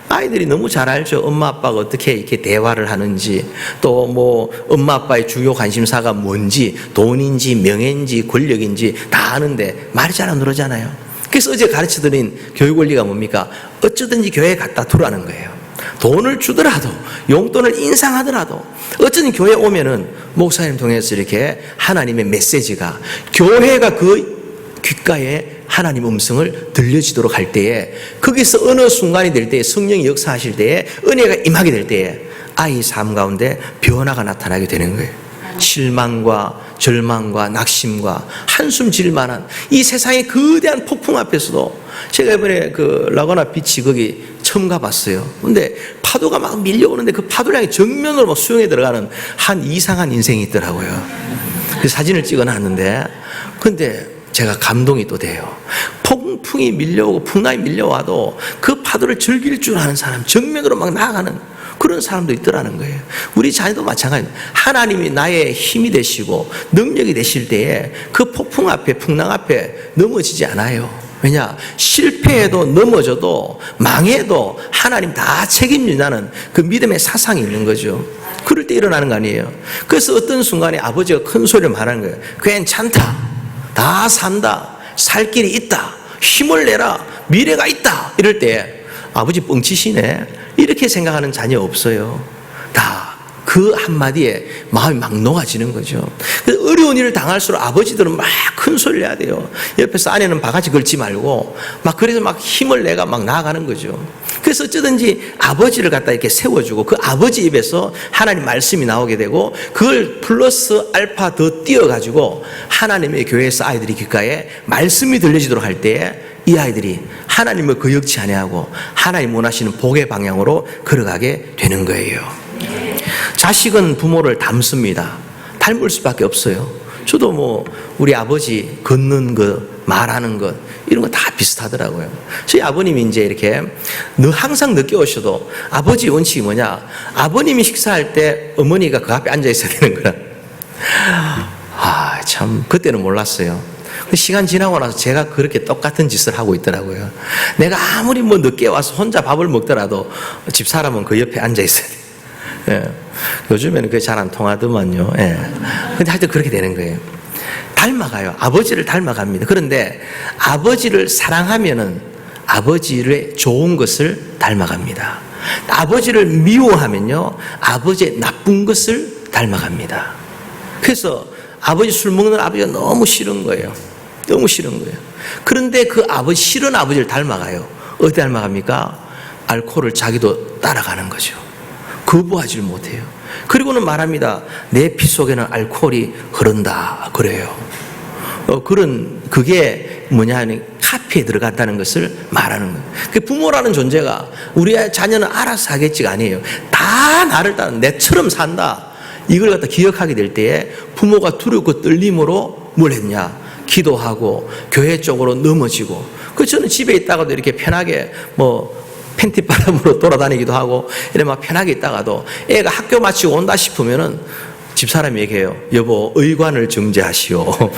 아이들이 너무 잘 알죠. 엄마 아빠가 어떻게 이렇게 대화를 하는지, 또 뭐 엄마 아빠의 주요 관심사가 뭔지, 돈인지 명예인지 권력인지 다 아는데 말이 잘 안 들어오잖아요. 그래서 어제 가르쳐드린 교육 원리가 뭡니까? 어쩌든지 교회에 갖다 두라는 거예요. 돈을 주더라도, 용돈을 인상하더라도 어쩌든 교회에 오면은 목사님 통해서 이렇게 하나님의 메시지가, 교회가 그 귓가에 하나님 음성을 들려지도록 할 때에, 거기서 어느 순간이 될 때에 성령이 역사하실 때에, 은혜가 임하게 될 때에 아이 삶 가운데 변화가 나타나게 되는 거예요. 실망과 절망과 낙심과 한숨 질 만한 이 세상의 거대한 폭풍 앞에서도, 제가 이번에 그 라거나 비치 거기 처음 가봤어요. 근데 파도가 막 밀려오는데 그 파도를 향해 정면으로 막 수영에 들어가는 한 이상한 인생이 있더라고요. 그 사진을 찍어놨는데, 근데 제가 감동이 또 돼요. 폭풍이 밀려오고 풍랑이 밀려와도 그 파도를 즐길 줄 아는 사람, 정면으로 막 나아가는 그런 사람도 있더라는 거예요. 우리 자녀도 마찬가지입니다. 하나님이 나의 힘이 되시고 능력이 되실 때에 그 폭풍 앞에, 풍랑 앞에 넘어지지 않아요. 왜냐? 실패해도 넘어져도 망해도 하나님 다 책임진다는 그 믿음의 사상이 있는 거죠. 그럴 때 일어나는 거 아니에요. 그래서 어떤 순간에 아버지가 큰 소리를 말하는 거예요. 괜찮다, 다 산다, 살 길이 있다, 힘을 내라, 미래가 있다, 이럴 때 아버지 뻥치시네, 이렇게 생각하는 자녀 없어요. 다 그 한마디에 마음이 막 녹아지는 거죠. 그래서 어려운 일을 당할수록 아버지들은 막 큰 소리를 해야 돼요. 옆에서 아내는 바가지 걸지 말고 막, 그래서 막 힘을 내가 막 나아가는 거죠. 그래서 어쩌든지 아버지를 갖다 이렇게 세워주고 그 아버지 입에서 하나님 말씀이 나오게 되고, 그걸 플러스 알파 더 띄어가지고 하나님의 교회에서 아이들이 귓가에 말씀이 들려지도록 할 때에 이 아이들이 하나님을 거역치 아니하고 하나님 원하시는 복의 방향으로 걸어가게 되는 거예요. 자식은 부모를 닮습니다. 닮을 수밖에 없어요. 저도 뭐 우리 아버지 걷는 것, 말하는 것, 이런 거 다 비슷하더라고요. 저희 아버님이 이제 이렇게 항상 늦게 오셔도 아버지 원칙이 뭐냐? 아버님이 식사할 때 어머니가 그 앞에 앉아 있어야 되는 거라. 참 그때는 몰랐어요. 시간 지나고 나서 제가 그렇게 똑같은 짓을 하고 있더라고요. 내가 아무리 뭐 늦게 와서 혼자 밥을 먹더라도 집사람은 그 옆에 앉아 있어야 돼요. 예. 요즘에는 그게 잘 안 통하더만요. 예. 근데 하여튼 그렇게 되는 거예요. 닮아가요. 아버지를 닮아갑니다. 그런데 아버지를 사랑하면은 아버지의 좋은 것을 닮아갑니다. 아버지를 미워하면요, 아버지의 나쁜 것을 닮아갑니다. 그래서 아버지 술 먹는 아버지가 너무 싫은 거예요. 너무 싫은 거예요. 그런데 그 아버지, 싫은 아버지를 닮아가요. 어디 닮아갑니까? 알코올을 자기도 따라가는 거죠. 거부하지 못해요. 그리고는 말합니다. 내 피 속에는 알코올이 흐른다, 그래요. 그게 뭐냐 하니 카피에 들어갔다는 것을 말하는 거예요. 그 부모라는 존재가 우리 자녀는 알아서 하겠지가 아니에요. 다 나를 따라 내처럼 산다, 이걸 갖다 기억하게 될 때에 부모가 두렵고 떨림으로 뭘 했냐? 기도하고 교회 쪽으로 넘어지고. 저는 집에 있다가도 이렇게 편하게 뭐 팬티바람으로 돌아다니기도 하고 이래 막 편하게 있다가도 애가 학교 마치고 온다 싶으면은 집사람이 얘기해요. 여보, 의관을 정제하시오.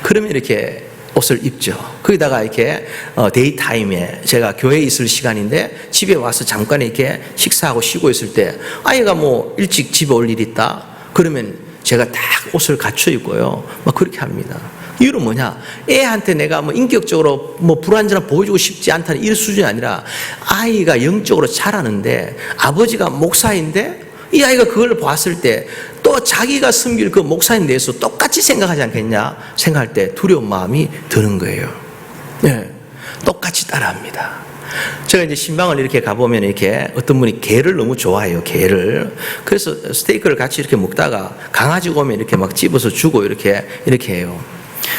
그러면 이렇게 옷을 입죠. 거기다가 이렇게 데이타임에 제가 교회에 있을 시간인데 집에 와서 잠깐 이렇게 식사하고 쉬고 있을 때 아이가 뭐 일찍 집에 올 일이 있다, 그러면 제가 딱 옷을 갖춰 입고요. 막 그렇게 합니다. 이유는 뭐냐? 애한테 내가 뭐 인격적으로 뭐 불완전한 보여주고 싶지 않다는 이 수준이 아니라 아이가 영적으로 자라는데 아버지가 목사인데 이 아이가 그걸 봤을 때 또 자기가 섬길 그 목사인 대해서 똑같이 생각하지 않겠냐 생각할 때 두려운 마음이 드는 거예요. 네, 똑같이 따라합니다. 제가 이제 신방을 이렇게 가보면 이렇게 어떤 분이 게를 너무 좋아해요, 게를. 그래서 스테이크를 같이 이렇게 먹다가 강아지가 오면 이렇게 막 집어서 주고 이렇게 해요.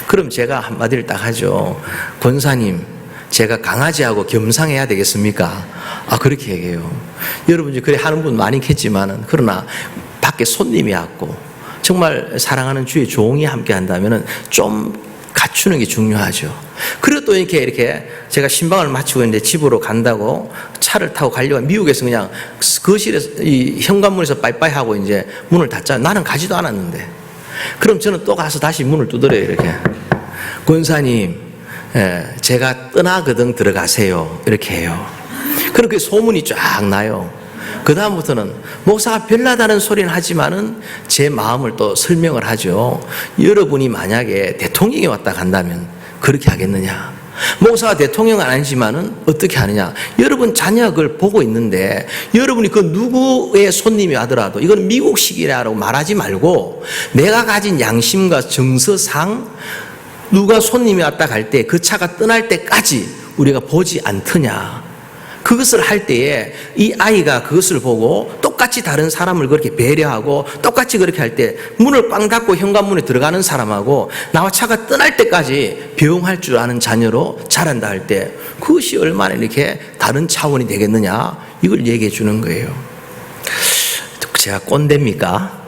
그럼 제가 한마디를 딱 하죠. 권사님, 제가 강아지하고 겸상해야 되겠습니까? 그렇게 얘기해요. 여러분, 그래 하는 분 많이 있겠지만은, 그러나 밖에 손님이 왔고, 정말 사랑하는 주의 종이 함께 한다면은 좀 갖추는 게 중요하죠. 그리고 또 이렇게 제가 신방을 마치고 이제 집으로 간다고 차를 타고 가려고 미국에서 그냥 거실에서 이 현관문에서 빠이빠이 하고 이제 문을 닫잖아요. 나는 가지도 않았는데. 그럼 저는 또 가서 다시 문을 두드려요, 이렇게. 권사님, 제가 떠나거든 들어가세요. 이렇게 해요. 그렇게 소문이 쫙 나요. 그 다음부터는 목사가 별나다는 소리는 하지만은 제 마음을 또 설명을 하죠. 여러분이 만약에 대통령이 왔다 간다면 그렇게 하겠느냐? 목사가 대통령은 아니지만은 어떻게 하느냐? 여러분 자녀가 그걸 보고 있는데 여러분이 그 누구의 손님이 하더라도 이건 미국식이라고 말하지 말고 내가 가진 양심과 정서상 누가 손님이 왔다 갈 때 그 차가 떠날 때까지 우리가 보지 않더냐? 그것을 할 때에 이 아이가 그것을 보고 똑같이 다른 사람을 그렇게 배려하고 똑같이 그렇게 할 때 문을 꽝 닫고 현관문에 들어가는 사람하고 나와 차가 떠날 때까지 배웅할 줄 아는 자녀로 자란다 할 때 그것이 얼마나 이렇게 다른 차원이 되겠느냐 이걸 얘기해 주는 거예요. 제가 꼰대입니까?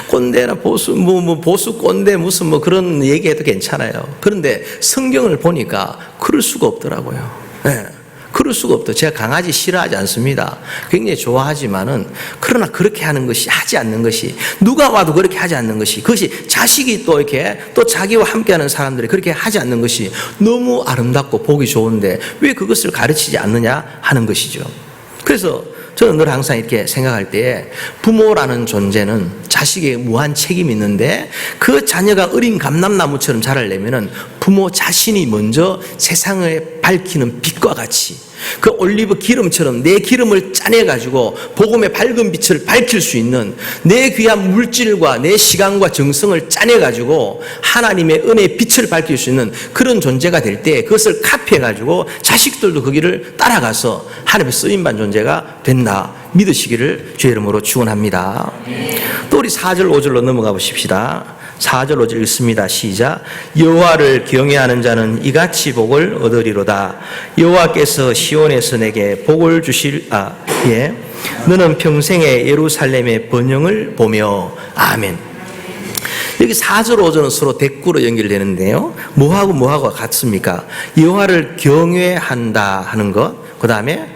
꼰대나 보수, 보수 꼰대 무슨 그런 얘기해도 괜찮아요. 그런데 성경을 보니까 그럴 수가 없더라고요. 네. 그럴 수가 없다. 제가 강아지 싫어하지 않습니다. 굉장히 좋아하지만은 그러나 그렇게 하는 것이 하지 않는 것이 누가 와도 그렇게 하지 않는 것이 그것이 자식이 또 이렇게 또 자기와 함께하는 사람들이 그렇게 하지 않는 것이 너무 아름답고 보기 좋은데 왜 그것을 가르치지 않느냐 하는 것이죠. 그래서 저는 늘 항상 이렇게 생각할 때 부모라는 존재는 자식에게 무한 책임이 있는데 그 자녀가 어린 감람나무처럼 자라려면은 부모 자신이 먼저 세상을 밝히는 빛과 같이 그 올리브 기름처럼 내 기름을 짜내가지고 복음의 밝은 빛을 밝힐 수 있는 내 귀한 물질과 내 시간과 정성을 짜내가지고 하나님의 은혜의 빛을 밝힐 수 있는 그런 존재가 될 때 그것을 카피해가지고 자식들도 그 길을 따라가서 하나님의 쓰임받은 존재가 된다 믿으시기를 주의 이름으로 축원합니다. 또 우리 4절 5절로 넘어가 보십시다. 4절 5절 읽습니다. 시작. 여호와를 경외하는 자는 이같이 복을 얻으리로다. 여호와께서 시온에서 내게 복을 주실 너는 평생에 예루살렘의 번영을 보며 아멘. 여기 4절 5절은 서로 대꾸로 연결되는데요. 뭐하고 같습니까? 여호와를 경외한다 하는 것, 그 다음에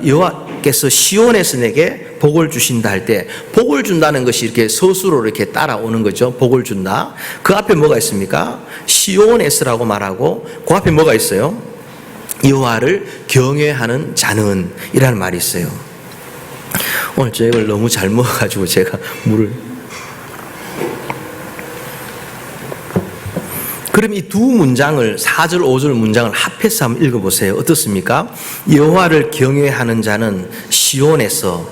여호와께서 시온에서 내게 복을 주신다 할 때 복을 준다는 것이 이렇게 서술로 이렇게 따라오는 거죠. 복을 준다. 그 앞에 뭐가 있습니까? 시온에서라고 말하고 그 앞에 뭐가 있어요? 여호와를 경외하는 자는 이라는 말이 있어요. 오늘 저녁을 너무 잘 먹어가지고 제가 물을 그럼 이 두 문장을 4절 5절 문장을 합해서 한번 읽어보세요. 어떻습니까? 여호와를 경외하는 자는 시온에서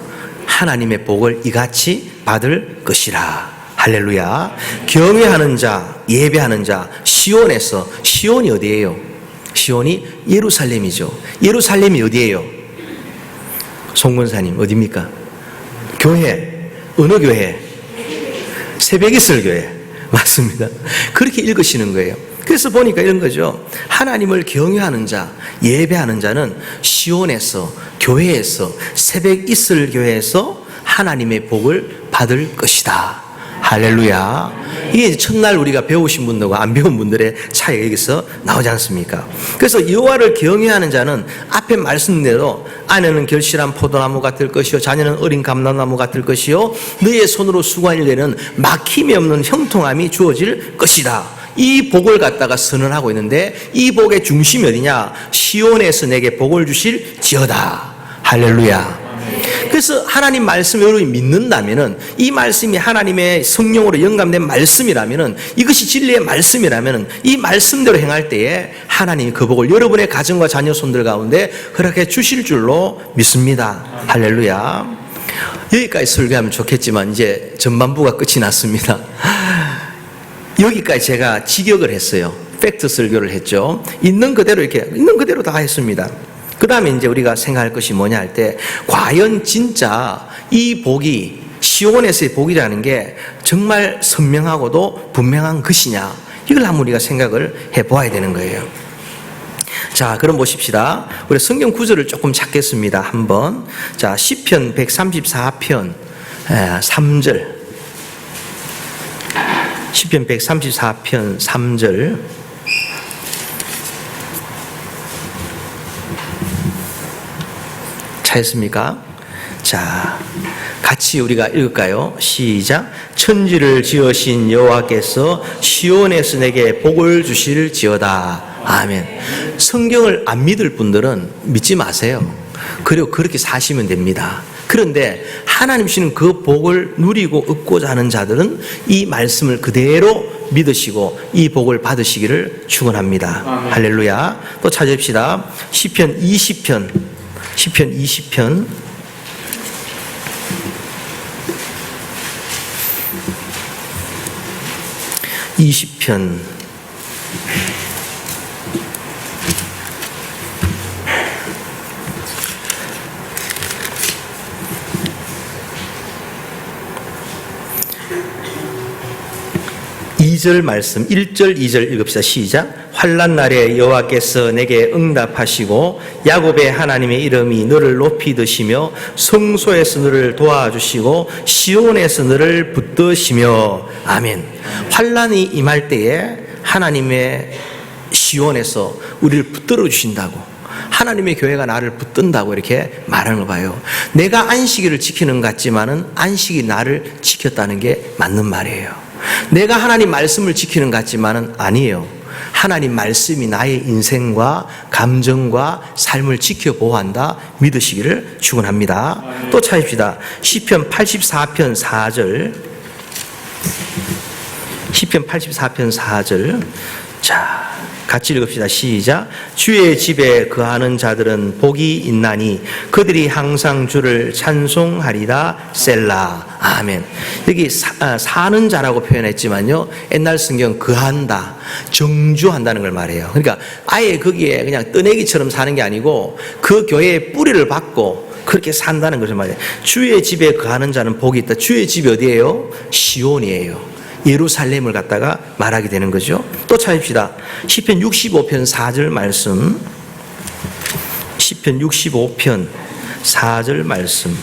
하나님의 복을 이같이 받을 것이라. 할렐루야. 경외하는 자, 예배하는 자, 시온에서. 시온이 어디예요? 시온이 예루살렘이죠. 예루살렘이 어디예요? 송건사님 어디입니까? 교회. 어느 교회? 새벽이슬 교회. 맞습니다. 그렇게 읽으시는 거예요. 그래서 보니까 이런 거죠. 하나님을 경외하는 자, 예배하는 자는 시온에서, 교회에서, 새벽 이슬 교회에서 하나님의 복을 받을 것이다. 할렐루야. 이게 첫날 우리가 배우신 분들과 안 배운 분들의 차이가 여기서 나오지 않습니까? 그래서 여호와를 경외하는 자는 앞에 말씀대로 아내는 결실한 포도나무 같을 것이요 자녀는 어린 감람나무 같을 것이요 너의 손으로 수고한 일에는 막힘이 없는 형통함이 주어질 것이다. 이 복을 갖다가 선언하고 있는데 이 복의 중심이 어디냐? 시온에서 내게 복을 주실 지어다. 할렐루야. 그래서 하나님 말씀을 여러분이 믿는다면은, 이 말씀이 하나님의 성령으로 영감된 말씀이라면은, 이것이 진리의 말씀이라면은, 이 말씀대로 행할 때에 하나님이 그 복을 여러분의 가정과 자녀 손들 가운데 허락해 주실 줄로 믿습니다. 할렐루야. 여기까지 설교하면 좋겠지만 이제 전반부가 끝이 났습니다. 여기까지 제가 직역을 했어요. 팩트 설교를 했죠. 있는 그대로 다 했습니다. 그 다음에 이제 우리가 생각할 것이 뭐냐 할 때, 과연 진짜 이 복이, 시온에서의 복이라는 게 정말 선명하고도 분명한 것이냐, 이걸 한번 우리가 생각을 해보아야 되는 거예요. 자, 그럼 보십시다. 우리 성경 구절을 조금 찾겠습니다. 한번. 자, 시편 134편 3절. 시편 134편 3절. 찾았습니까? 자, 같이 우리가 읽을까요? 시작. 천지를 지으신 여호와께서 시온에서 내게 복을 주실지어다. 아멘. 성경을 안 믿을 분들은 믿지 마세요. 그리고 그렇게 사시면 됩니다. 그런데 하나님 주시는 그 복을 누리고 얻고자 하는 자들은 이 말씀을 그대로 믿으시고 이 복을 받으시기를 축원합니다. 아멘. 할렐루야. 또 찾읍시다. 시편 20편 20편 2절 말씀, 1절 2절 읽읍시다. 시작. 환난 날에 여호와께서 내게 응답하시고 야곱의 하나님의 이름이 너를 높이 드시며 성소에서 너를 도와주시고 시온에서 너를 붙드시며. 아멘. 환난이 임할 때에 하나님의 시온에서 우리를 붙들어 주신다고, 하나님의 교회가 나를 붙든다고 이렇게 말하는 거 봐요. 내가 안식일을 지키는 것 같지만은 안식이 나를 지켰다는 게 맞는 말이에요. 내가 하나님 말씀을 지키는 것 같지만은 아니에요. 하나님 말씀이 나의 인생과 감정과 삶을 지켜 보호한다 믿으시기를 축원합니다. 또 찾읍시다. 시편 84편 4절. 시편 84편 4절. 자, 같이 읽읍시다. 시작. 주의 집에 거하는 자들은 복이 있나니 그들이 항상 주를 찬송하리다. 셀라. 아멘. 여기 사는 자라고 표현했지만요, 옛날 성경 거한다, 정주한다는 걸 말해요. 그러니까 아예 거기에 그냥 떠내기처럼 사는 게 아니고 그 교회의 뿌리를 받고 그렇게 산다는 것을 말해요. 주의 집에 거하는 자는 복이 있다. 주의 집이 어디예요? 시온이에요. 예루살렘을 갖다가 말하게 되는 거죠. 또 찾읍시다. 시편 65편 4절 말씀. 시편 65편 4절 말씀.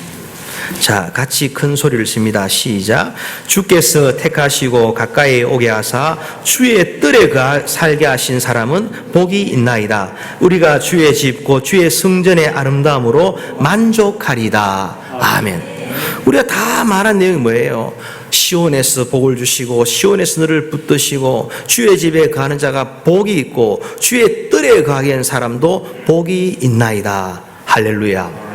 자, 같이 큰 소리를 씁니다. 시작. 주께서 택하시고 가까이 오게 하사 주의 뜰에 살게 하신 사람은 복이 있나이다. 우리가 주의 집 곧 주의 성전의 아름다움으로 만족하리다. 아멘. 우리가 다 말한 내용이 뭐예요? 시온에서 복을 주시고 시온에서 너를 붙드시고 주의 집에 거하는 자가 복이 있고 주의 뜰에 거하게 한 사람도 복이 있나이다. 할렐루야.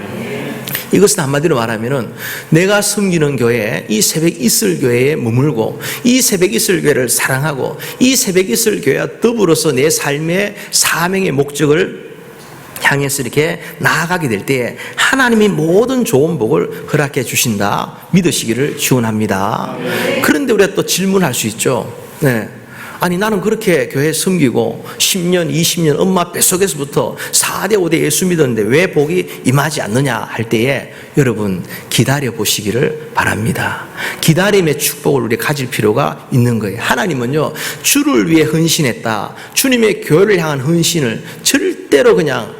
이것은 한마디로 말하면은 내가 섬기는 교회, 이 새벽 이슬 교회에 머물고 이 새벽 이슬 교회를 사랑하고 이 새벽 이슬 교회와 더불어서 내 삶의 사명의 목적을 향해서 이렇게 나아가게 될 때에 하나님이 모든 좋은 복을 허락해 주신다 믿으시기를 축원합니다. 그런데 우리가 또 질문할 수 있죠. 네. 아니, 나는 그렇게 교회 섬기고 10년 20년 엄마 뱃속에서부터 4대 5대 예수 믿었는데 왜 복이 임하지 않느냐 할 때에 여러분 기다려 보시기를 바랍니다. 기다림의 축복을 우리 가질 필요가 있는 거예요. 하나님은요, 주를 위해 헌신했다, 주님의 교회를 향한 헌신을 절대로 그냥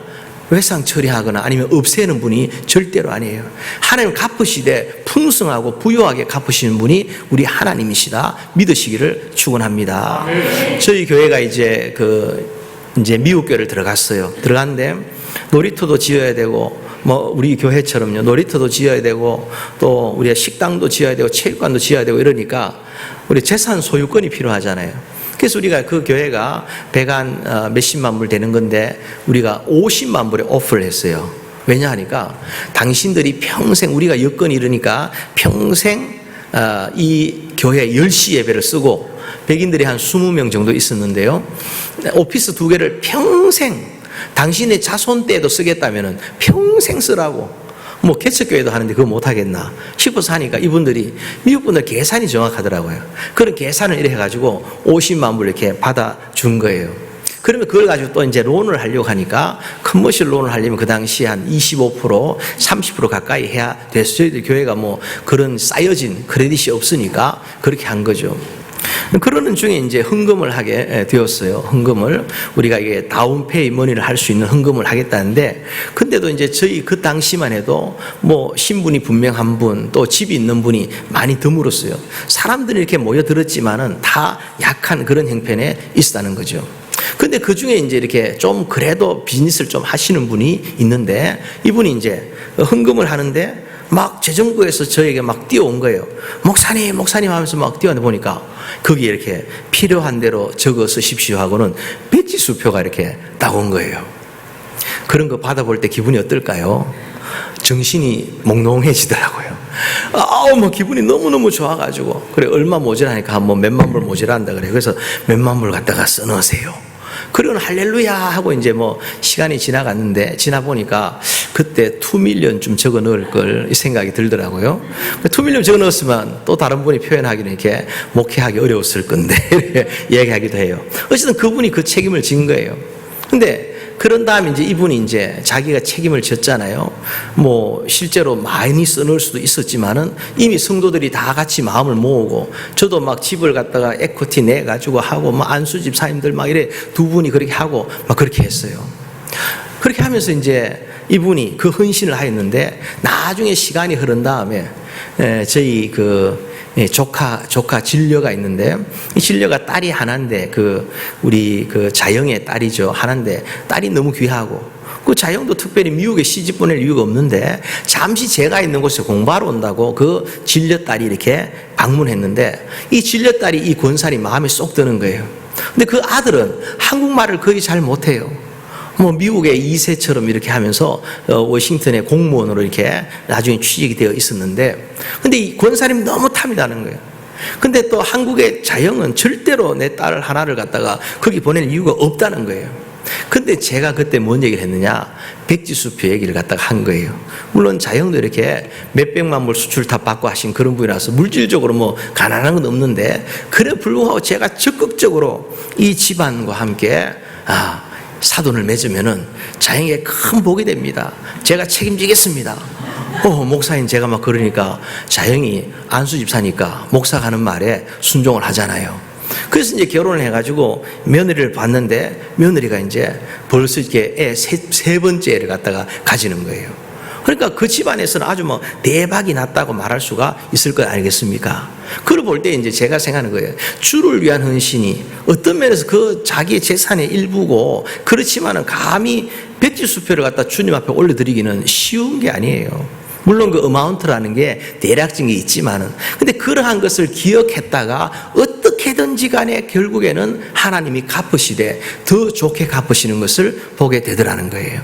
외상 처리하거나 아니면 없애는 분이 절대로 아니에요. 하나님 갚으시되 풍성하고 부유하게 갚으시는 분이 우리 하나님이시다 믿으시기를 축원합니다. 저희 교회가 이제 미국 교회를 들어갔어요. 들어갔는데 놀이터도 지어야 되고 우리 교회처럼요, 놀이터도 지어야 되고 또 우리가 식당도 지어야 되고 체육관도 지어야 되고 이러니까 우리 재산 소유권이 필요하잖아요. 그래서 우리가 그 교회가 배관 몇십만 불 되는 건데 우리가 50만 불에 오프를 했어요. 왜냐하니까 당신들이 평생 우리가 여건이 이르니까 평생 이 교회 10시 예배를 쓰고 백인들이 한 20명 정도 있었는데요. 오피스 2개를 평생 당신의 자손 때도 쓰겠다면 평생 쓰라고. 뭐 개척교회도 하는데 그거 못하겠나 싶어서 하니까 이분들이 미국 분들 계산이 정확하더라고요. 그런 계산을 이렇게 해가지고 50만 불 이렇게 받아준 거예요. 그러면 그걸 가지고 또 이제 론을 하려고 하니까 커머셜 론을 하려면 그 당시에 한 25%, 30% 가까이 해야 됐어요. 저희들 교회가 뭐 그런 쌓여진 크레딧이 없으니까 그렇게 한 거죠. 그러는 중에 이제 헌금을 하게 되었어요. 헌금을 우리가 이게 다운페이 머니를 할 수 있는 헌금을 하겠다는데, 근데도 이제 저희 그 당시만 해도 뭐 신분이 분명한 분, 또 집이 있는 분이 많이 드물었어요. 사람들이 이렇게 모여들었지만은 다 약한 그런 형편에 있었다는 거죠. 근데 그 중에 이제 이렇게 좀 그래도 비즈니스를 좀 하시는 분이 있는데, 이분이 이제 헌금을 하는데 막 재정부에서 저에게 막 뛰어온 거예요. 목사님 하면서 막 뛰어오는데 보니까 거기에 이렇게 필요한 대로 적어 쓰십시오 하고는 배지 수표가 이렇게 딱 온 거예요. 그런 거 받아볼 때 기분이 어떨까요? 정신이 몽롱해지더라고요. 뭐 기분이 너무너무 좋아가지고, 그래 얼마 모자라니까 뭐 몇만 불 모자란다 그래. 그래서 몇만 불 갖다가 써넣으세요. 그리고 할렐루야 하고 이제 뭐 시간이 지나갔는데, 지나 보니까 그때 2밀리언 적어 넣을 걸 생각이 들더라고요. 2밀리언 적어 넣었으면 또 다른 분이 표현하기는 이렇게 목회하기 어려웠을 건데 이렇게 얘기하기도 해요. 어쨌든 그분이 그 책임을 진 거예요. 근데 그런 다음에 이제 이분이 이제 자기가 책임을 졌잖아요. 뭐 실제로 많이 써놓을 수도 있었지만은 이미 성도들이 다 같이 마음을 모으고, 저도 막 집을 갖다가 에코티 내 가지고 하고, 뭐 안수집 사님들 막 이래 2분이 그렇게 하고 막 그렇게 했어요. 그렇게 하면서 이제 이분이 그 헌신을 하였는데, 나중에 시간이 흐른 다음에 저희 조카 진려가 있는데, 이 진려가 딸이 하나인데 우리 자영의 딸이죠. 하나인데 딸이 너무 귀하고, 그 자영도 특별히 미국에 시집 보낼 이유가 없는데 잠시 제가 있는 곳에 공부하러 온다고 그 진려 딸이 이렇게 방문했는데, 이 진려 딸이 이 권사님 마음에 쏙 드는 거예요. 근데 그 아들은 한국말을 거의 잘 못해요. 뭐 미국의 2세처럼 이렇게 하면서 워싱턴의 공무원으로 이렇게 나중에 취직이 되어 있었는데, 근데 이 권사님이 너무 탐이 나는 거예요. 근데 또 한국의 자영은 절대로 내 딸 하나를 갖다가 거기 보낼 이유가 없다는 거예요. 근데 제가 그때 뭔 얘기를 했느냐, 백지수표 얘기를 갖다가 한 거예요. 물론 자영도 이렇게 몇백만 불 수출탑 받고 하신 그런 분이라서 물질적으로 뭐 가난한 건 없는데, 그래 불구하고 제가 적극적으로 이 집안과 함께 사돈을 맺으면은 자영에게 큰 복이 됩니다. 제가 책임지겠습니다. 목사님 제가 막 그러니까 자영이 안수집 사니까 목사가 하는 말에 순종을 하잖아요. 그래서 이제 결혼을 해가지고 며느리를 봤는데, 며느리가 이제 벌써 이렇게 애 세 번째를 갖다가 가지는 거예요. 그러니까 그 집안에서는 아주 뭐 대박이 났다고 말할 수가 있을 거 아니겠습니까? 그걸 볼 때 이제 제가 생각하는 거예요. 주를 위한 헌신이 어떤 면에서 그 자기의 재산의 일부고, 그렇지만은 감히 백지수표를 갖다 주님 앞에 올려드리기는 쉬운 게 아니에요. 물론 그 어마운트라는 게 대략적인 게 있지만은, 근데 그러한 것을 기억했다가 어떻게든지 간에 결국에는 하나님이 갚으시되 더 좋게 갚으시는 것을 보게 되더라는 거예요.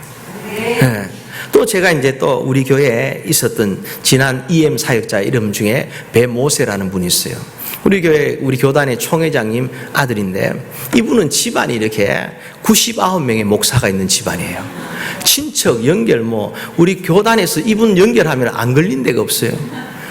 네. 또 제가 이제 또 우리 교회에 있었던 지난 EM 사역자 이름 중에 배모세라는 분이 있어요. 우리 교회, 우리 교단의 총회장님 아들인데, 이분은 집안이 이렇게 99명의 목사가 있는 집안이에요. 친척, 연결, 우리 교단에서 이분 연결하면 안 걸린 데가 없어요.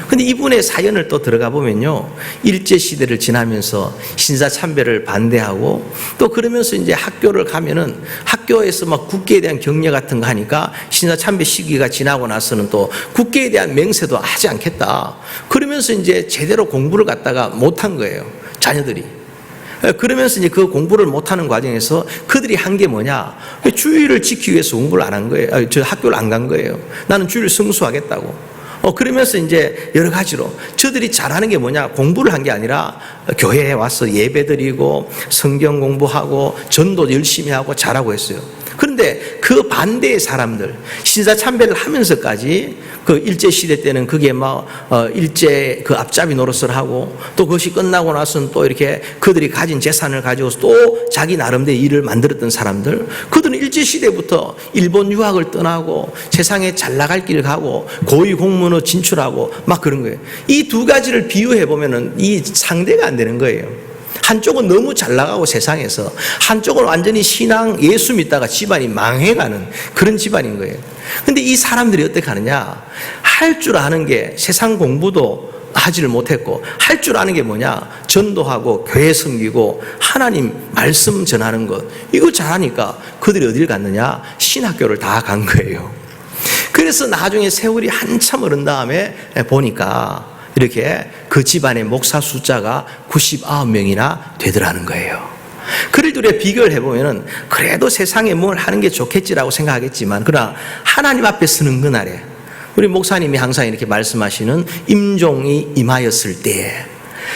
근데 이분의 사연을 또 들어가 보면요, 일제시대를 지나면서 신사참배를 반대하고, 또 그러면서 이제 학교를 가면은 학교에서 막 국계에 대한 격려 같은 거 하니까 신사참배 시기가 지나고 나서는 또 국계에 대한 맹세도 하지 않겠다. 그러면서 이제 제대로 공부를 갖다가 못한 거예요, 자녀들이. 그러면서 이제 그 공부를 못하는 과정에서 그들이 한 게 뭐냐, 주의를 지키기 위해서 공부를 안 한 거예요. 저 학교를 안 간 거예요. 나는 주의를 성수하겠다고. 그러면서 이제 여러 가지로 저들이 잘하는 게 뭐냐, 공부를 한 게 아니라 교회에 와서 예배드리고 성경 공부하고 전도 열심히 하고 잘하고 했어요. 그런데 그 반대의 사람들, 신사참배를 하면서까지 그 일제시대 때는 그게 막 일제 그 앞잡이 노릇을 하고 또 그것이 끝나고 나서는 또 이렇게 그들이 가진 재산을 가지고서 또 자기 나름대로 일을 만들었던 사람들, 그들은 일제시대부터 일본 유학을 떠나고 세상에 잘 나갈 길 가고 고위 공무원으로 진출하고 막 그런 거예요. 이 두 가지를 비유해 보면은 이 상대가 안 되는 거예요. 한쪽은 너무 잘 나가고 세상에서, 한쪽은 완전히 신앙 예수 믿다가 집안이 망해가는 그런 집안인 거예요. 근데 이 사람들이 어떻게 하느냐, 할 줄 아는 게 세상 공부도 하지를 못했고 할 줄 아는 게 뭐냐, 전도하고 교회 섬기고 하나님 말씀 전하는 것, 이거 잘하니까 그들이 어딜 갔느냐, 신학교를 다 간 거예요. 그래서 나중에 세월이 한참 흐른 다음에 보니까 이렇게 그 집안의 목사 숫자가 99명이나 되더라는 거예요. 그를 둘의 비교를 해보면은 그래도 세상에 뭘 하는 게 좋겠지라고 생각하겠지만, 그러나 하나님 앞에 서는 그날에 우리 목사님이 항상 이렇게 말씀하시는 임종이 임하였을 때에,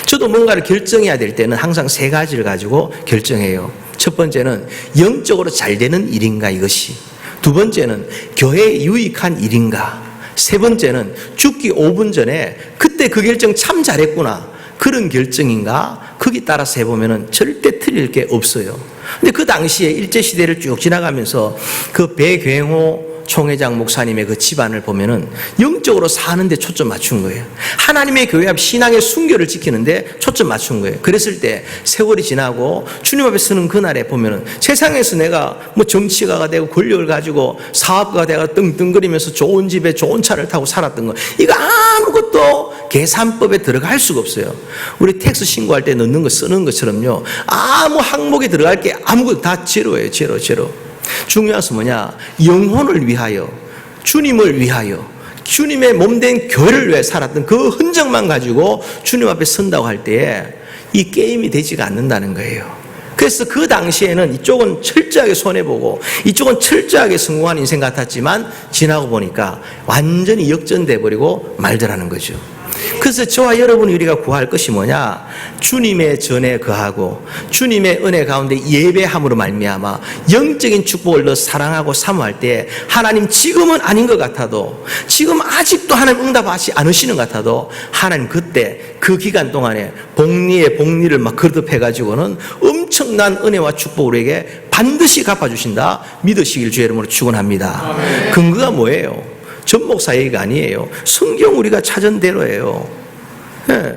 저도 뭔가를 결정해야 될 때는 항상 세 가지를 가지고 결정해요. 첫 번째는 영적으로 잘 되는 일인가 이것이, 두 번째는 교회에 유익한 일인가, 세 번째는 죽기 5분 전에 그때 그 결정 참 잘했구나, 그런 결정인가, 거기 따라서 해보면 절대 틀릴 게 없어요. 근데 그 당시에 일제시대를 쭉 지나가면서 그 배경호 총회장 목사님의 그 집안을 보면은 영적으로 사는데 초점 맞춘 거예요. 하나님의 교회 앞 신앙의 순결을 지키는데 초점 맞춘 거예요. 그랬을 때 세월이 지나고 주님 앞에 서는 그날에 보면은 세상에서 내가 뭐 정치가가 되고 권력을 가지고 사업가가 되고 떵떵거리면서 좋은 집에 좋은 차를 타고 살았던 거, 이거 아무것도 계산법에 들어갈 수가 없어요. 우리 텍스 신고할 때 넣는 거 쓰는 것처럼요, 아무 항목에 들어갈 게 아무것도 다 제로예요. 제로. 중요한 것은 뭐냐, 영혼을 위하여, 주님을 위하여, 주님의 몸된 교회를 위해 살았던 그 흔적만 가지고 주님 앞에 선다고 할 때에 이 게임이 되지가 않는다는 거예요. 그래서 그 당시에는 이쪽은 철저하게 손해보고 이쪽은 철저하게 성공한 인생 같았지만 지나고 보니까 완전히 역전돼 버리고 말더라는 거죠. 그래서 저와 여러분이 우리가 구할 것이 뭐냐, 주님의 전에 거하고 주님의 은혜 가운데 예배함으로 말미암아 영적인 축복을 더 사랑하고 사모할 때, 하나님 지금은 아닌 것 같아도, 지금 아직도 하나님 응답하지 않으시는 것 같아도 하나님 그때 그 기간 동안에 복리에 복리를 막 거듭해가지고는 엄청난 은혜와 축복을 우리에게 반드시 갚아주신다 믿으시길 주의 이름으로 축원합니다. 근거가 뭐예요? 전 목사 얘기가 아니에요. 성경 우리가 찾은 대로예요. 네.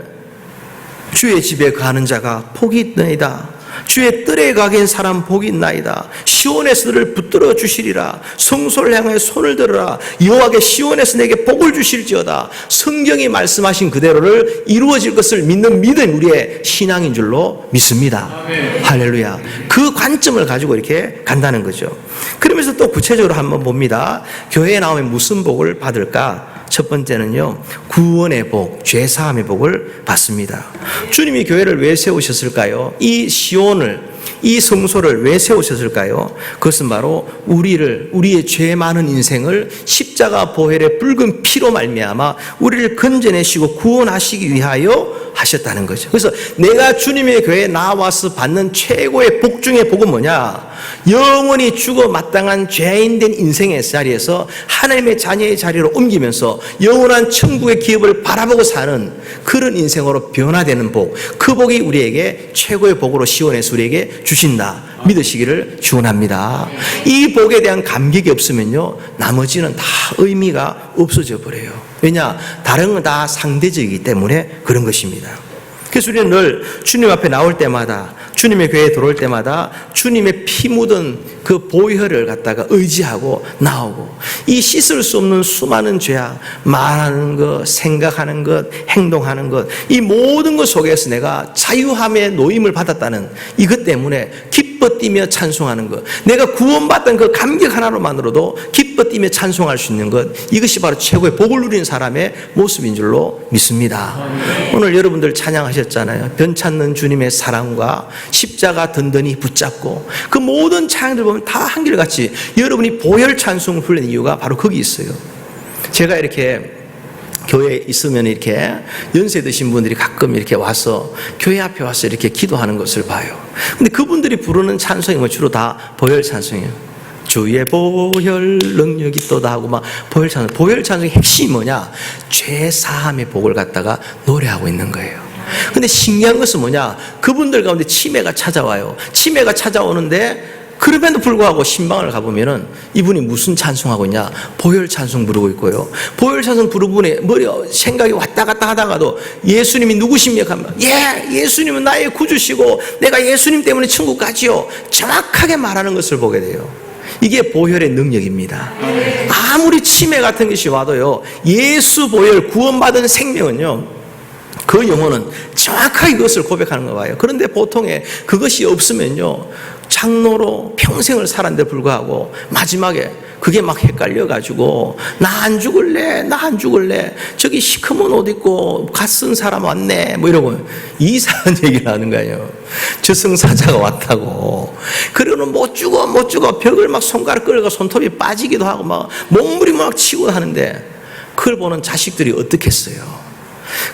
주의 집에 가는 자가 복이 있나이다. 주의 뜰에 가긴 사람 복이 있나이다. 시온에서 너를 붙들어 주시리라. 성소를 향하여 손을 들어라. 여호와께 시온에서 내게 복을 주실지어다. 성경이 말씀하신 그대로를 이루어질 것을 믿는 믿음, 우리의 신앙인 줄로 믿습니다. 아멘. 할렐루야. 그 관점을 가지고 이렇게 간다는 거죠. 그러면서 또 구체적으로 한번 봅니다. 교회에 나오면 무슨 복을 받을까? 첫 번째는요, 구원의 복, 죄사함의 복을 받습니다. 주님이 교회를 왜 세우셨을까요? 이 시온을, 이 성소를 왜 세우셨을까요? 그것은 바로 우리의 죄 많은 인생을 십자가 보혈의 붉은 피로 말미암아 우리를 건져내시고 구원하시기 위하여 하셨다는 거죠. 그래서 내가 주님의 교회에 나와서 받는 최고의 복 중의 복은 뭐냐? 영원히 죽어 마땅한 죄인된 인생의 자리에서 하나님의 자녀의 자리로 옮기면서 영원한 천국의 기업을 바라보고 사는 그런 인생으로 변화되는 복, 그 복이 우리에게 최고의 복으로 시온에서 우리에게 주신다 믿으시기를 축원합니다. 이 복에 대한 감격이 없으면요, 나머지는 다 의미가 없어져 버려요. 왜냐? 다른 건 다 상대적이기 때문에 그런 것입니다. 그래서 우리는 늘 주님 앞에 나올 때마다, 주님의 교회에 들어올 때마다 주님의 피 묻은 그 보혈을 갖다가 의지하고 나오고, 이 씻을 수 없는 수많은 죄악, 말하는 것, 생각하는 것, 행동하는 것, 이 모든 것 속에서 내가 자유함의 노임을 받았다는 이것 때문에 기뻐 뛰며 찬송하는 것, 내가 구원받던 그 감격 하나로만으로도 기뻐 뛰며 찬송할 수 있는 것, 이것이 바로 최고의 복을 누리는 사람의 모습인 줄로 믿습니다. 오늘 여러분들 찬양하셨잖아요. 변찮는 주님의 사랑과 십자가 든든히 붙잡고, 그 모든 찬양들 보면 다 한결같이 여러분이 보혈 찬송을 부르는 이유가 바로 거기 있어요. 제가 이렇게 교회에 있으면 이렇게 연세 드신 분들이 가끔 이렇게 와서 교회 앞에 와서 이렇게 기도하는 것을 봐요. 근데 그분들이 부르는 찬송이 뭐 주로 다 보혈 찬송이에요. 주의 보혈 능력이 또다 하고 막 보혈 찬송의 핵심이 뭐냐? 죄 사함의 복을 갖다가 노래하고 있는 거예요. 근데 신기한 것은 뭐냐? 그분들 가운데 치매가 찾아와요. 치매가 찾아오는데 그럼에도 불구하고 신방을 가보면은 이분이 무슨 찬송하고 있냐? 보혈 찬송 부르고 있고요. 보혈 찬송 부르분에 머리 생각이 왔다 갔다 하다가도 예수님이 누구십니까? 하면 예수님은 나의 구주시고 내가 예수님 때문에 천국 가지요. 정확하게 말하는 것을 보게 돼요. 이게 보혈의 능력입니다. 아무리 치매 같은 것이 와도요, 예수 보혈 구원받은 생명은요, 그 영혼은 정확하게 그것을 고백하는 거 봐요. 그런데 보통에 그것이 없으면요, 장로로 평생을 살았는데 불구하고 마지막에 그게 막 헷갈려가지고 나 안 죽을래, 나 안 죽을래, 저기 시커먼 옷 입고 갓 쓴 사람 왔네 뭐 이러고 이상한 얘기를 하는 거예요. 저승사자가 왔다고. 그러고는 못 죽어 벽을 막 손가락 끌고 손톱이 빠지기도 하고 막 몸부림 막 치고 하는데 그걸 보는 자식들이 어떻겠어요.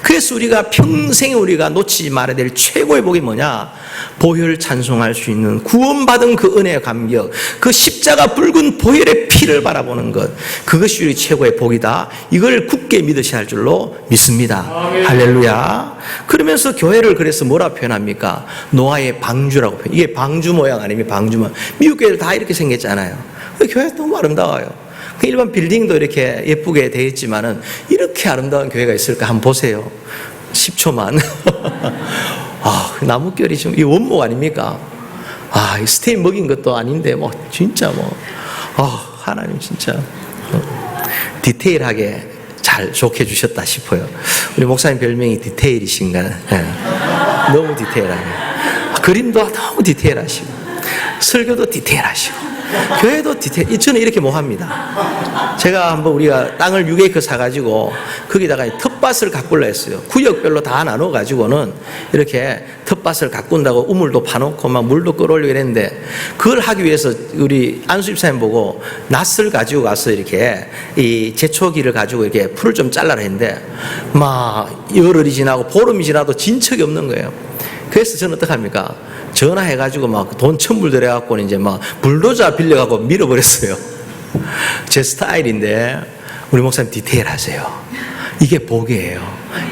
그래서 우리가 평생에 우리가 놓치지 말아야 될 최고의 복이 뭐냐? 보혈 찬송할 수 있는 구원받은 그 은혜의 감격, 그 십자가 붉은 보혈의 피를 바라보는 것, 그것이 우리 최고의 복이다. 이걸 굳게 믿으셔야 할 줄로 믿습니다. 할렐루야. 그러면서 교회를 그래서 뭐라 표현합니까? 노아의 방주라고 표현. 이게 방주 모양 아닙니까? 방주 모양. 미국 교회들 다 이렇게 생겼잖아요. 교회 너무 아름다워요. 일반 빌딩도 이렇게 예쁘게 되어 있지만은 이렇게 아름다운 교회가 있을까 한번 보세요. 10초만. 아, 나뭇결이 좀, 이 원목 아닙니까? 아, 이 스테인 먹인 것도 아닌데, 뭐, 진짜 뭐, 하나님 진짜, 디테일하게 잘 좋게 주셨다 싶어요. 우리 목사님 별명이 디테일이신가? 네. 너무 디테일하게. 그림도 너무 디테일하시고, 설교도 디테일하시고, 교회도 디테일. 저는 이렇게 뭐 합니다. 제가 한번 우리가 땅을 6에이커 사가지고 거기다가 텃밭을 가꾸려 했어요. 구역별로 다 나눠가지고는 이렇게 텃밭을 가꾼다고 우물도 파놓고 막 물도 끌어올리고 이랬는데 그걸 하기 위해서 우리 안수 집사님 보고 낫을 가지고 가서 이렇게 이 제초기를 가지고 이렇게 풀을 좀 잘라라 했는데 막 열흘이 지나고 보름이 지나도 진척이 없는 거예요. 그래서 저는 어떡합니까? 전화해가지고 막 돈 천불 들여갖고 이제 막 불도저 빌려갖고 밀어버렸어요. 제 스타일인데 우리 목사님 디테일하세요. 이게 복이에요.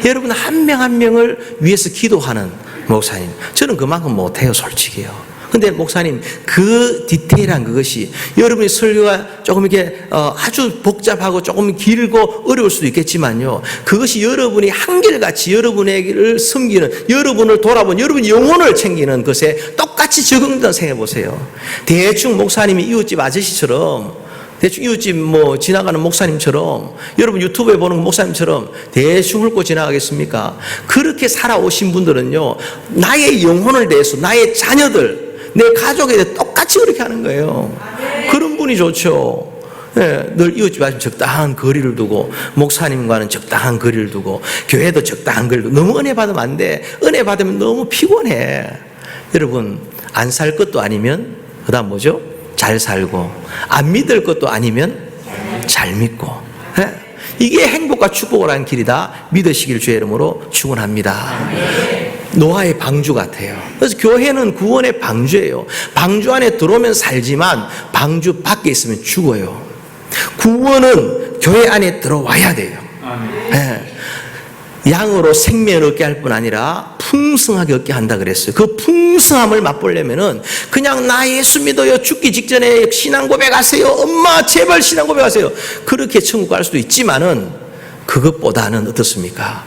여러분 한 명 한 명을 위해서 기도하는 목사님. 저는 그만큼 못해요, 솔직히요. 근데 목사님 그 디테일한 그것이 여러분의 설교가 조금 이렇게 아주 복잡하고 조금 길고 어려울 수도 있겠지만요, 그것이 여러분이 한결같이 여러분에게를 섬기는, 여러분을 돌아보는, 여러분 영혼을 챙기는 것에 똑같이 적응된다고 생각해 보세요. 대충 목사님이 이웃집 아저씨처럼, 대충 이웃집 뭐 지나가는 목사님처럼, 여러분 유튜브에 보는 목사님처럼 대충 훑고 지나가겠습니까? 그렇게 살아오신 분들은요, 나의 영혼을 대해서, 나의 자녀들, 내 가족에 대해 똑같이 그렇게 하는 거예요. 그런 분이 좋죠. 네, 늘 이웃집 아저씨 적당한 거리를 두고, 목사님과는 적당한 거리를 두고, 교회도 적당한 거리를 두고. 너무 은혜 받으면 안 돼. 은혜 받으면 너무 피곤해. 여러분, 안 살 것도 아니면 그 다음 뭐죠? 잘 살고, 안 믿을 것도 아니면 잘 믿고. 네? 이게 행복과 축복을 하는 길이다. 믿으시길 주의 이름으로 축원합니다. 노아의 방주 같아요. 그래서 교회는 구원의 방주예요. 방주 안에 들어오면 살지만 방주 밖에 있으면 죽어요. 구원은 교회 안에 들어와야 돼요. 네. 양으로 생명을 얻게 할 뿐 아니라 풍성하게 얻게 한다 그랬어요. 그 풍성함을 맛보려면은 그냥 나 예수 믿어요, 죽기 직전에 신앙 고백하세요, 엄마 제발 신앙 고백하세요, 그렇게 천국 갈 수도 있지만은 그것보다는 어떻습니까?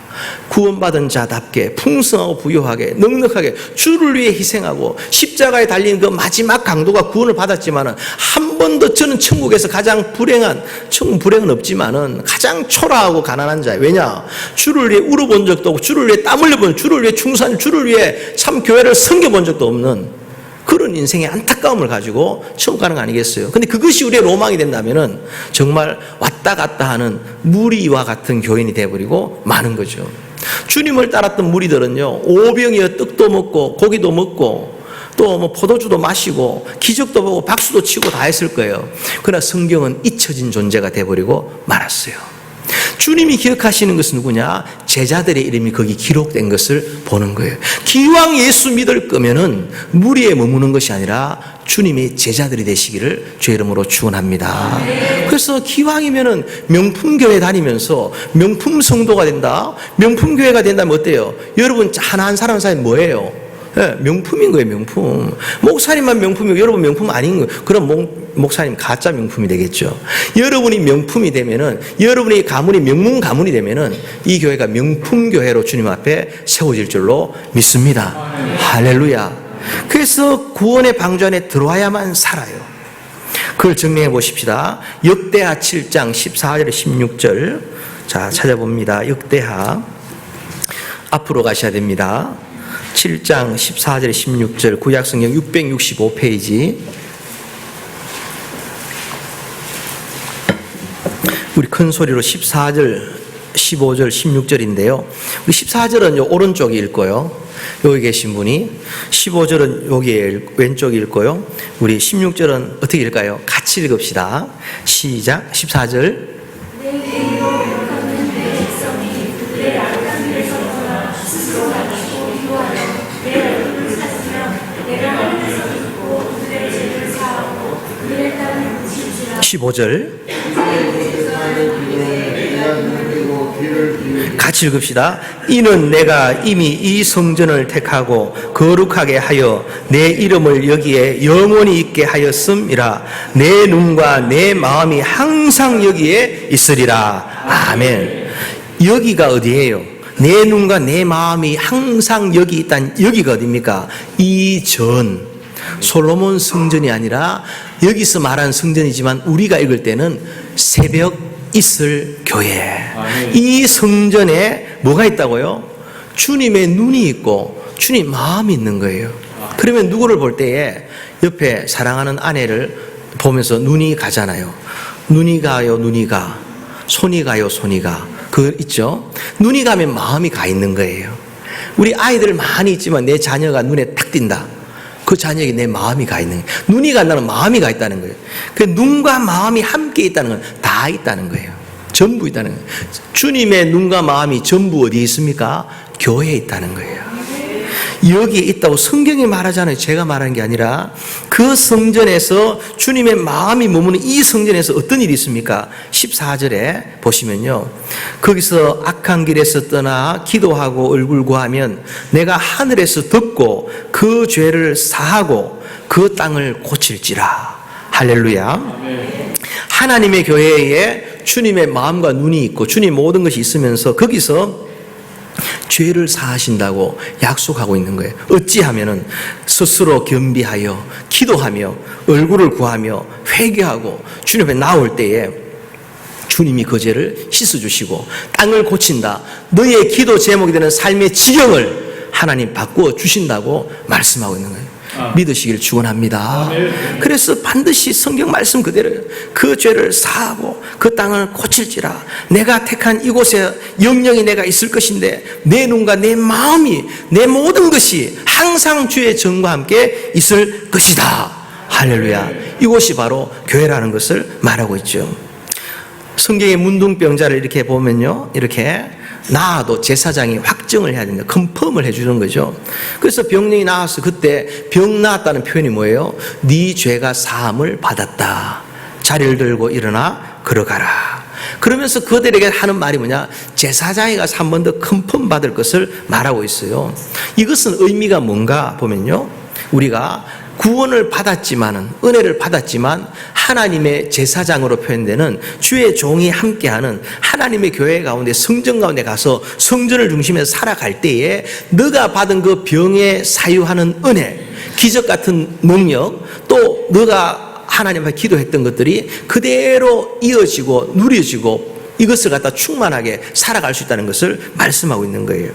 구원받은 자답게 풍성하고 부유하게 넉넉하게 주를 위해 희생하고 십자가에 달린 그 마지막 강도가 구원을 받았지만은 한 번 더 저는 천국에서 가장 불행한, 천국 불행은 없지만은 가장 초라하고 가난한 자예요. 왜냐? 주를 위해 울어본 적도 없고, 주를 위해 땀 흘려본, 주를 위해 충산, 주를 위해 참 교회를 섬겨본 적도 없는 그런 인생의 안타까움을 가지고 천국 가는 거 아니겠어요? 근데 그것이 우리의 로망이 된다면은 정말 왔다 갔다 하는 무리와 같은 교인이 되어버리고 마는 거죠. 주님을 따랐던 무리들은요, 오병이어 떡도 먹고 고기도 먹고 또 뭐 포도주도 마시고 기적도 보고 박수도 치고 다 했을 거예요. 그러나 성경은 잊혀진 존재가 되어버리고 말았어요. 주님이 기억하시는 것은 누구냐? 제자들의 이름이 거기 기록된 것을 보는 거예요. 기왕 예수 믿을 거면은 무리에 머무는 것이 아니라 주님의 제자들이 되시기를 주의 이름으로 축원합니다. 그래서 기왕이면은 명품교회 다니면서 명품 성도가 된다, 명품교회가 된다면 어때요? 여러분 하나한 사람 사이 뭐예요? 네, 명품인 거예요, 명품. 목사님만 명품이고 여러분 명품 아닌 거예요. 그럼 목사님 가짜 명품이 되겠죠. 여러분이 명품이 되면은, 여러분의 가문이 명문 가문이 되면은 이 교회가 명품 교회로 주님 앞에 세워질 줄로 믿습니다. 할렐루야. 그래서 구원의 방주 안에 들어와야만 살아요. 그걸 증명해 보십시다. 역대하 7장 14절 16절. 자, 찾아봅니다. 역대하 앞으로 가셔야 됩니다. 7장 14절 16절 구약성경 665페이지. 우리 큰 소리로 14절, 15절, 16절인데요. 우리 14절은 요 오른쪽에 읽고요. 여기 계신 분이 15절은 여기 왼쪽에 읽고요. 우리 16절은 어떻게 읽을까요? 같이 읽읍시다. 시작. 14절. (15절) 같이 읽읍시다. 이는 내가 이미 이 성전을 택하고 거룩하게 하여 내 이름을 여기에 영원히 있게 하였음이라. 내 눈과 내 마음이 항상 여기에 있으리라. 아멘. 여기가 어디예요? 내 눈과 내 마음이 항상 여기 있다는 여기가 어디입니까? 이전 솔로몬 성전이 아니라 여기서 말하는 성전이지만 우리가 읽을 때는 새벽 있을 교회. 이 성전에 뭐가 있다고요? 주님의 눈이 있고 주님 마음이 있는 거예요. 그러면 누구를 볼 때에 옆에 사랑하는 아내를 보면서 눈이 가잖아요. 눈이 가요, 눈이 가. 손이 가요, 손이 가. 그 있죠? 눈이 가면 마음이 가 있는 거예요. 우리 아이들 많이 있지만 내 자녀가 눈에 딱 띈다. 그 자녀에게 내 마음이 가 있는 거예요. 눈이 간다는 마음이 가 있다는 거예요. 그 눈과 마음이 함께 있다는 건 다 있다는 거예요. 전부 있다는 거예요. 주님의 눈과 마음이 전부 어디에 있습니까? 교회에 있다는 거예요. 여기에 있다고 성경이 말하잖아요. 제가 말하는 게 아니라 그 성전에서 주님의 마음이 머무는 이 성전에서 어떤 일이 있습니까? 14절에 보시면요. 거기서 악한 길에서 떠나 기도하고 얼굴 구하면 내가 하늘에서 듣고 그 죄를 사하고 그 땅을 고칠지라. 할렐루야. 하나님의 교회에 주님의 마음과 눈이 있고 주님 모든 것이 있으면서 거기서 죄를 사하신다고 약속하고 있는 거예요. 어찌하면은 스스로 겸비하여 기도하며 얼굴을 구하며 회개하고 주님 앞에 나올 때에 주님이 그 죄를 씻어주시고 땅을 고친다. 너의 기도 제목이 되는 삶의 지경을 하나님 바꾸어 주신다고 말씀하고 있는 거예요. 믿으시길 축원합니다. 그래서 반드시 성경 말씀 그대로요. 그 죄를 사하고 그 땅을 고칠지라. 내가 택한 이곳에 영영이 내가 있을 것인데 내 눈과 내 마음이 내 모든 것이 항상 주의 정과 함께 있을 것이다. 할렐루야. 이곳이 바로 교회라는 것을 말하고 있죠. 성경의 문둥병자를 이렇게 보면요, 이렇게 나아도 제사장이 확정을 해야 된다. 컨펌을 해주는 거죠. 그래서 병령이 나와서 그때 병 나았다는 표현이 뭐예요? 네 죄가 사함을 받았다. 자리를 들고 일어나 걸어가라. 그러면서 그들에게 하는 말이 뭐냐? 제사장이 가서 한 번 더 컨펌 받을 것을 말하고 있어요. 이것은 의미가 뭔가 보면요, 우리가 구원을 받았지만은, 은혜를 받았지만 하나님의 제사장으로 표현되는 주의 종이 함께하는 하나님의 교회 가운데 성전 가운데 가서 성전을 중심해서 살아갈 때에 너가 받은 그 병에 사유하는 은혜, 기적 같은 능력, 또 너가 하나님 앞에 기도했던 것들이 그대로 이어지고 누려지고 이것을 갖다 충만하게 살아갈 수 있다는 것을 말씀하고 있는 거예요.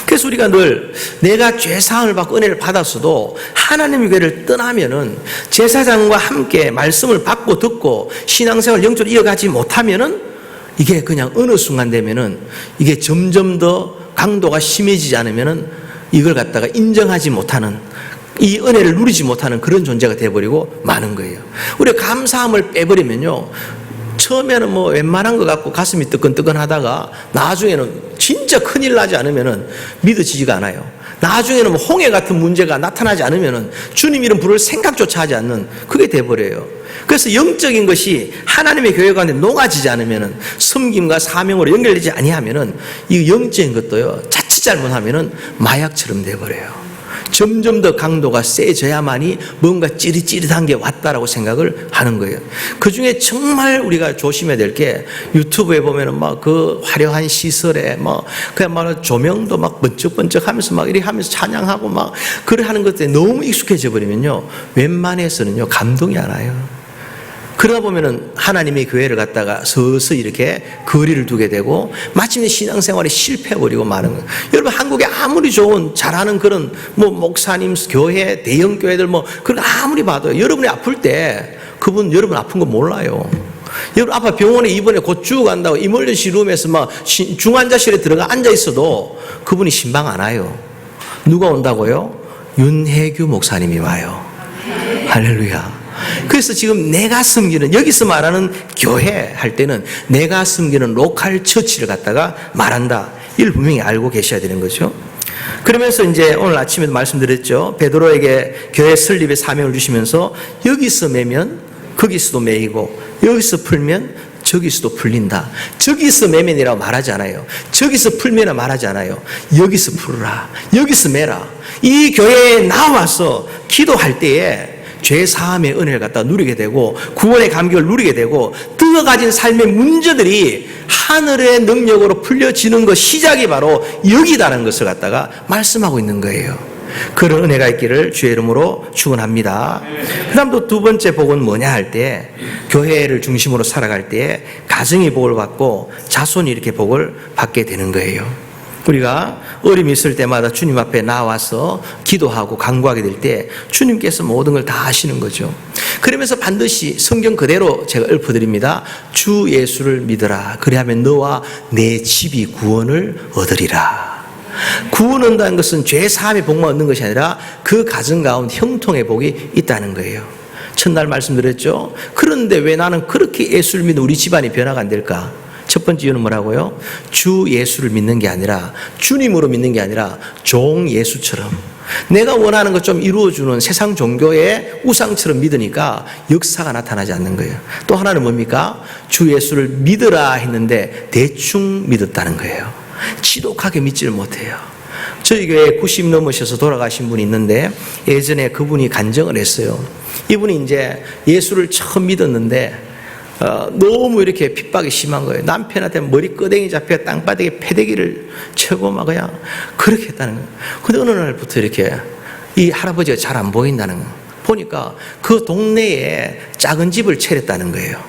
그래서 우리가 늘 내가 죄사함을 받고 은혜를 받았어도 하나님의 교회를 떠나면은 제사장과 함께 말씀을 받고 듣고 신앙생활을 영적으로 이어가지 못하면은 이게 그냥 어느 순간 되면은 이게 점점 더 강도가 심해지지 않으면은 이걸 갖다가 인정하지 못하는, 이 은혜를 누리지 못하는 그런 존재가 되어버리고 마는 거예요. 우리가 감사함을 빼버리면요, 처음에는 뭐 웬만한 것 같고 가슴이 뜨끈뜨끈하다가 나중에는 진짜 큰일 나지 않으면은 믿어지지가 않아요. 나중에는 뭐 홍해 같은 문제가 나타나지 않으면은 주님 이름 부를 생각조차 하지 않는 그게 돼버려요. 그래서 영적인 것이 하나님의 교회 가운데 녹아지지 않으면은 섬김과 사명으로 연결되지 아니하면은 이 영적인 것도요 자칫 잘못하면은 마약처럼 돼버려요. 점점 더 강도가 세져야만이 뭔가 찌릿찌릿한 게 왔다라고 생각을 하는 거예요. 그 중에 정말 우리가 조심해야 될 게 유튜브에 보면은 막 그 화려한 시설에 뭐 그야말로 조명도 막 번쩍번쩍 하면서 막 이렇게 하면서 찬양하고 막 그래 하는 것들에 너무 익숙해져 버리면요. 웬만해서는요 감동이 안 와요. 그러다 보면은 하나님의 교회를 갖다가 서서히 이렇게 거리를 두게 되고 마침내 신앙생활이 실패해버리고 마는 거예요. 여러분 한국에 아무리 좋은 잘하는 그런 뭐 목사님 교회 대형 교회들 뭐 그런 거 아무리 봐도 여러분이 아플 때 그분 여러분 아픈 거 몰라요. 여러분 아파 병원에 입원해 곧 죽어간다고 이멀전시 룸에서 막 중환자실에 들어가 앉아 있어도 그분이 신방 안 와요. 누가 온다고요? 윤혜규 목사님이 와요. 할렐루야. 그래서 지금 내가 섬기는 여기서 말하는 교회 할 때는 내가 섬기는 로컬 처치를 갖다가 말한다. 이걸 분명히 알고 계셔야 되는 거죠. 그러면서 이제 오늘 아침에도 말씀드렸죠. 베드로에게 교회 설립의 사명을 주시면서 여기서 매면 거기서도 매이고 여기서 풀면 저기서도 풀린다. 저기서 매면이라고 말하지 않아요. 저기서 풀면이라고 말하지 않아요. 여기서 풀어라. 여기서 매라. 이 교회에 나와서 기도할 때에 죄 사함의 은혜를 갖다 누리게 되고 구원의 감격을 누리게 되고 뜨거워진 삶의 문제들이 하늘의 능력으로 풀려지는 것 시작이 바로 여기다라는 것을 갖다가 말씀하고 있는 거예요. 그런 은혜가 있기를 주의 이름으로 축원합니다. 그 다음 또 두 번째 복은 뭐냐 할 때 교회를 중심으로 살아갈 때 가정이 복을 받고 자손이 이렇게 복을 받게 되는 거예요. 우리가 어려움이 있을 때마다 주님 앞에 나와서 기도하고 간구하게 될 때 주님께서 모든 걸 다 하시는 거죠. 그러면서 반드시 성경 그대로 제가 읊어드립니다. 주 예수를 믿어라. 그리하면 너와 내 집이 구원을 얻으리라. 구원 얻는다는 것은 죄 사함의 복만 얻는 것이 아니라 그 가정 가운데 형통의 복이 있다는 거예요. 첫날 말씀드렸죠. 그런데 왜 나는 그렇게 예수를 믿는 우리 집안이 변화가 안 될까? 첫 번째 이유는 뭐라고요? 주 예수를 믿는 게 아니라 주님으로 믿는 게 아니라 종 예수처럼 내가 원하는 것 좀 이루어주는 세상 종교의 우상처럼 믿으니까 역사가 나타나지 않는 거예요. 또 하나는 뭡니까? 주 예수를 믿으라 했는데 대충 믿었다는 거예요. 지독하게 믿지를 못해요. 저희 교회에 90 넘으셔서 돌아가신 분이 있는데 예전에 그분이 간증을 했어요. 이분이 이제 예수를 처음 믿었는데 너무 이렇게 핍박이 심한 거예요. 남편한테 머리끄댕이 잡혀 땅바닥에 패대기를 쳐고 막 그냥 그렇게 했다는 거예요. 근데 어느 날부터 이렇게 이 할아버지가 잘 안 보인다는 거예요. 보니까 그 동네에 작은 집을 차렸다는 거예요.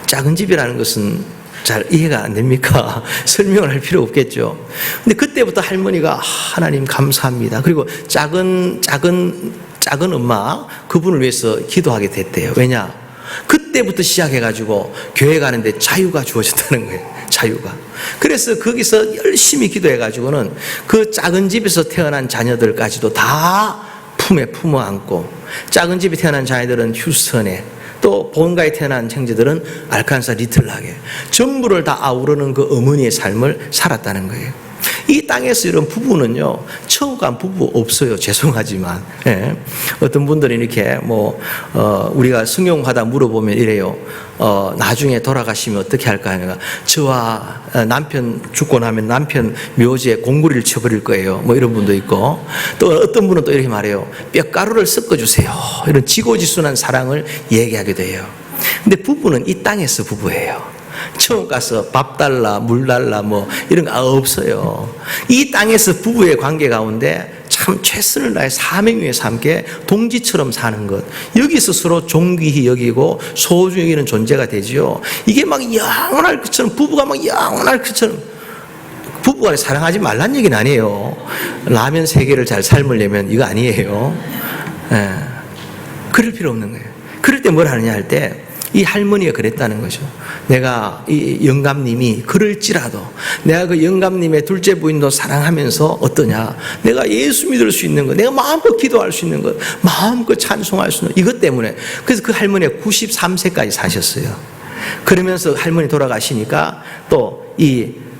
작은 집이라는 것은 잘 이해가 안 됩니까? 설명을 할 필요 없겠죠. 근데 그때부터 할머니가 하나님 감사합니다. 그리고 작은 엄마 그분을 위해서 기도하게 됐대요. 왜냐? 그때부터 시작해가지고 교회 가는데 자유가 주어졌다는 거예요. 자유가. 그래서 거기서 열심히 기도해가지고는 그 작은 집에서 태어난 자녀들까지도 다 품에 품어 안고 작은 집에 태어난 자녀들은 휴스턴에 또 본가에 태어난 형제들은 알칸사 리틀락에 전부를 다 아우르는 그 어머니의 삶을 살았다는 거예요. 이 땅에서 이런 부부는요, 처우 간 부부 없어요. 죄송하지만. 예. 어떤 분들이 이렇게 우리가 승용하다 물어보면 이래요. 나중에 돌아가시면 어떻게 할까 하니까 저와 남편 죽고 나면 남편 묘지에 공구리를 쳐버릴 거예요. 뭐 이런 분도 있고 또 어떤 분은 또 이렇게 말해요. 뼈가루를 섞어주세요. 이런 지고지순한 사랑을 얘기하게 돼요. 근데 부부는 이 땅에서 부부예요. 처음 가서 밥 달라 물 달라 뭐 이런 거 없어요. 이 땅에서 부부의 관계 가운데 참 최선을 다해 사명 위에서 함께 동지처럼 사는 것, 여기서 서로 존귀히 여기고 소중히 여기는 존재가 되지요. 이게 막 영원할 것처럼 부부가 막 영원할 것처럼 부부간에 사랑하지 말란 얘기는 아니에요. 라면 3개를 잘 삶으려면 이거 아니에요. 예. 그럴 필요 없는 거예요. 그럴 때 뭘 하느냐 할 때 이 할머니가 그랬다는 거죠. 내가 이 영감님이 그럴지라도 내가 그 영감님의 둘째 부인도 사랑하면서 어떠냐, 내가 예수 믿을 수 있는 것, 내가 마음껏 기도할 수 있는 것, 마음껏 찬송할 수 있는 것, 이것 때문에. 그래서 그 할머니가 93세까지 사셨어요. 그러면서 할머니 돌아가시니까 또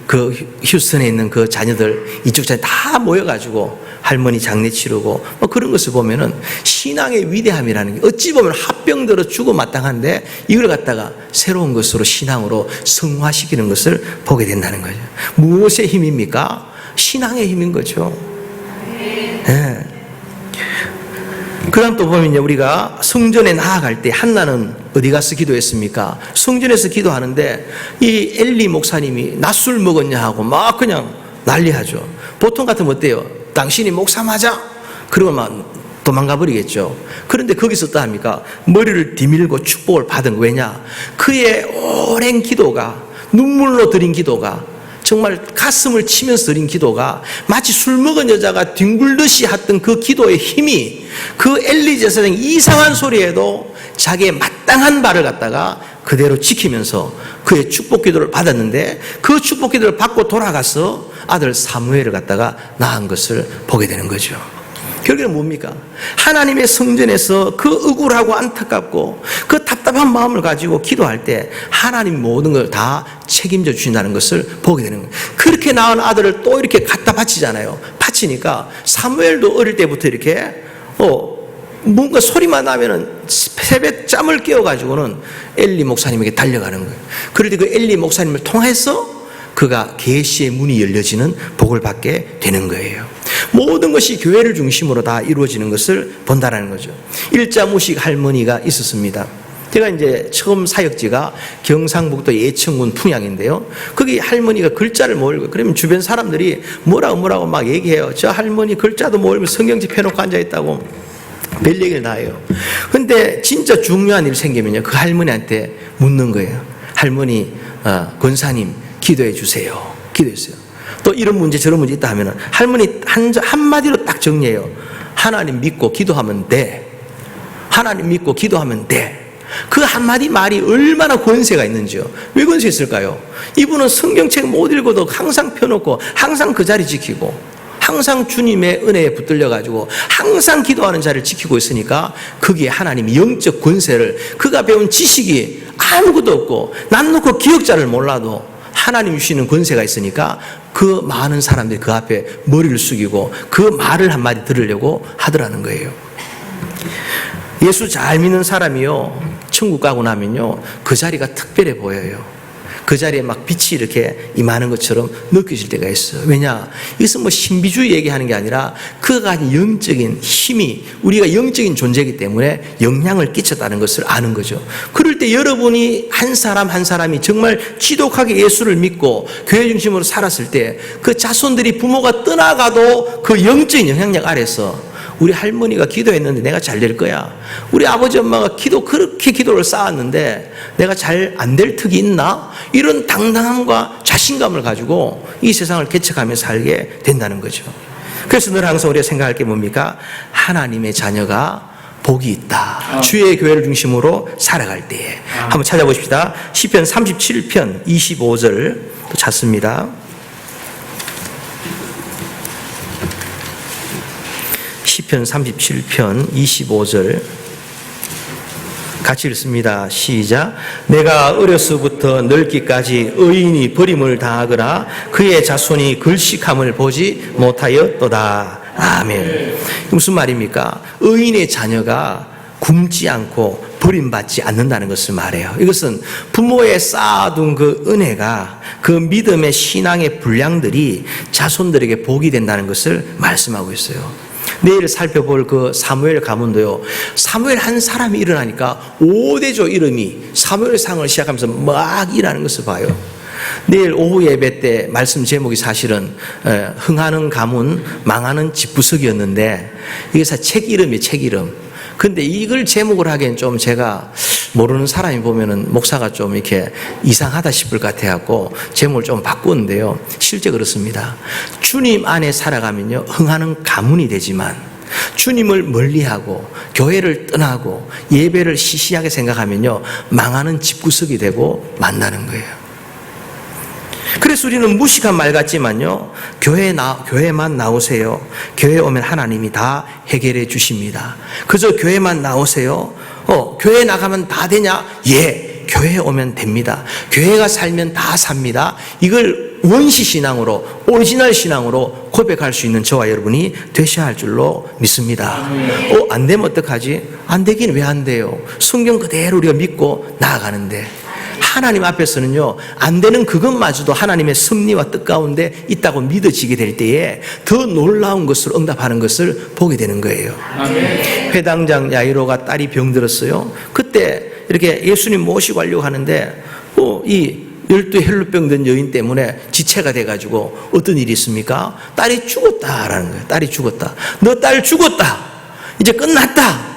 그 휴스턴에 있는 그 자녀들 이쪽 자녀 다 모여가지고 할머니 장례 치르고 뭐 그런 것을 보면은 신앙의 위대함이라는 게 어찌 보면 합병들어 죽어 마땅한데 이걸 갖다가 새로운 것으로 신앙으로 성화시키는 것을 보게 된다는 거죠. 무엇의 힘입니까? 신앙의 힘인 거죠. 네. 그 다음 또 보면 우리가 성전에 나아갈 때 한나는 어디 가서 기도했습니까? 성전에서 기도하는데 이 엘리 목사님이 낮술 먹었냐 하고 막 그냥 난리하죠. 보통 같으면 어때요? 당신이 목사 맞아? 그러고만 도망가 버리겠죠. 그런데 거기서 또 합니까? 머리를 디밀고 축복을 받은 거. 왜냐? 그의 오랜 기도가, 눈물로 드린 기도가, 정말 가슴을 치면서 드린 기도가 마치 술 먹은 여자가 뒹굴듯이 했던 그 기도의 힘이 그 엘리 제사장이 이상한 소리에도 자기의 마땅한 바를 갖다가 그대로 지키면서 그의 축복 기도를 받았는데 그 축복 기도를 받고 돌아가서 아들 사무엘을 갖다가 낳은 것을 보게 되는 거죠. 결국에는 뭡니까? 하나님의 성전에서 그 억울하고 안타깝고 그 답답한 마음을 가지고 기도할 때 하나님이 모든 걸 다 책임져 주신다는 것을 보게 되는 거예요. 그렇게 낳은 아들을 또 이렇게 갖다 바치잖아요. 바치니까 사무엘도 어릴 때부터 이렇게 뭔가 소리만 나면은 새벽 잠을 깨워가지고는 엘리 목사님에게 달려가는 거예요. 그럴 때 그 엘리 목사님을 통해서 그가 계시의 문이 열려지는 복을 받게 되는 거예요. 모든 것이 교회를 중심으로 다 이루어지는 것을 본다라는 거죠. 일자무식 할머니가 있었습니다. 제가 이제 처음 사역지가 경상북도 예천군 풍양인데요. 거기 할머니가 글자를 못 읽어요. 그러면 주변 사람들이 뭐라고 막 얘기해요. 저 할머니 글자도 못 읽고 성경책 펴놓고 앉아있다고 별 얘기를 다 해요. 근데 진짜 중요한 일 생기면요, 그 할머니한테 묻는 거예요. 할머니, 권사님 기도해 주세요. 기도했어요. 또 이런 문제 저런 문제 있다 하면 할머니 한마디로 딱 정리해요. 하나님 믿고 기도하면 돼. 하나님 믿고 기도하면 돼. 그 한마디 말이 얼마나 권세가 있는지요. 왜 권세 있을까요? 이분은 성경책 못 읽어도 항상 펴놓고 항상 그 자리 지키고 항상 주님의 은혜에 붙들려 가지고 항상 기도하는 자리를 지키고 있으니까 거기에 하나님이 영적 권세를, 그가 배운 지식이 아무것도 없고 난 놓고 기억자를 몰라도 하나님 주시는 권세가 있으니까 그 많은 사람들이 그 앞에 머리를 숙이고 그 말을 한마디 들으려고 하더라는 거예요. 예수 잘 믿는 사람이요, 천국 가고 나면요, 그 자리가 특별해 보여요. 그 자리에 막 빛이 이렇게 임하는 것처럼 느껴질 때가 있어요. 왜냐? 이것은 뭐 신비주의 얘기하는 게 아니라 그가 가진 영적인 힘이, 우리가 영적인 존재이기 때문에 영향을 끼쳤다는 것을 아는 거죠. 그럴 때 여러분이 한 사람 한 사람이 정말 지독하게 예수를 믿고 교회 중심으로 살았을 때 그 자손들이 부모가 떠나가도 그 영적인 영향력 아래서 우리 할머니가 기도했는데 내가 잘 될 거야. 우리 아버지 엄마가 그렇게 기도를 쌓았는데 내가 잘 안 될 턱이 있나? 이런 당당함과 자신감을 가지고 이 세상을 개척하며 살게 된다는 거죠. 그래서 늘 항상 우리가 생각할 게 뭡니까? 하나님의 자녀가 복이 있다. 주의 교회를 중심으로 살아갈 때에. 한번 찾아보십시다. 시편 37편 25절 또 찾습니다. 시편 37편 25절 같이 읽습니다. 시작. 내가 어려서부터 늙기까지 의인이 버림을 당하거나 그의 자손이 글식함을 보지 못하였도다. 아멘. 무슨 말입니까? 의인의 자녀가 굶지 않고 버림받지 않는다는 것을 말해요. 이것은 부모의 쌓아둔 그 은혜가, 그 믿음의 신앙의 분량들이 자손들에게 복이 된다는 것을 말씀하고 있어요. 내일 살펴볼 그 사무엘 가문도요, 사무엘 한 사람이 일어나니까 5대조 이름이 사무엘 상을 시작하면서 막 일하는 것을 봐요. 내일 오후 예배 때 말씀 제목이 사실은 흥하는 가문 망하는 집부석이었는데 이게 책 이름이에요. 책 이름. 근데 이걸 제목을 하기엔 좀 제가 모르는 사람이 보면은 목사가 좀 이렇게 이상하다 싶을 것 같아갖고 제목을 좀 바꾸었는데요. 실제 그렇습니다. 주님 안에 살아가면요, 흥하는 가문이 되지만 주님을 멀리하고 교회를 떠나고 예배를 시시하게 생각하면요, 망하는 집구석이 되고 만나는 거예요. 그래서 우리는 무식한 말 같지만요, 교회만 나오세요. 교회 오면 하나님이 다 해결해 주십니다. 그저 교회만 나오세요. 교회 나가면 다 되냐? 예. 교회에 오면 됩니다. 교회가 살면 다 삽니다. 이걸 원시 신앙으로, 오리지널 신앙으로 고백할 수 있는 저와 여러분이 되셔야 할 줄로 믿습니다. 안 되면 어떡하지? 안 되긴 왜 안 돼요? 성경 그대로 우리가 믿고 나아가는데, 하나님 앞에서는요, 안 되는 그것마저도 하나님의 섭리와 뜻 가운데 있다고 믿어지게 될 때에 더 놀라운 것을 응답하는 것을 보게 되는 거예요. 아멘. 회당장 야이로가 딸이 병들었어요. 그때 이렇게 예수님 모시고 가려고 하는데 이 12 헬루병 든 여인 때문에 지체가 돼가지고 어떤 일이 있습니까? 딸이 죽었다라는 거예요. 딸이 죽었다. 너 딸 죽었다. 이제 끝났다.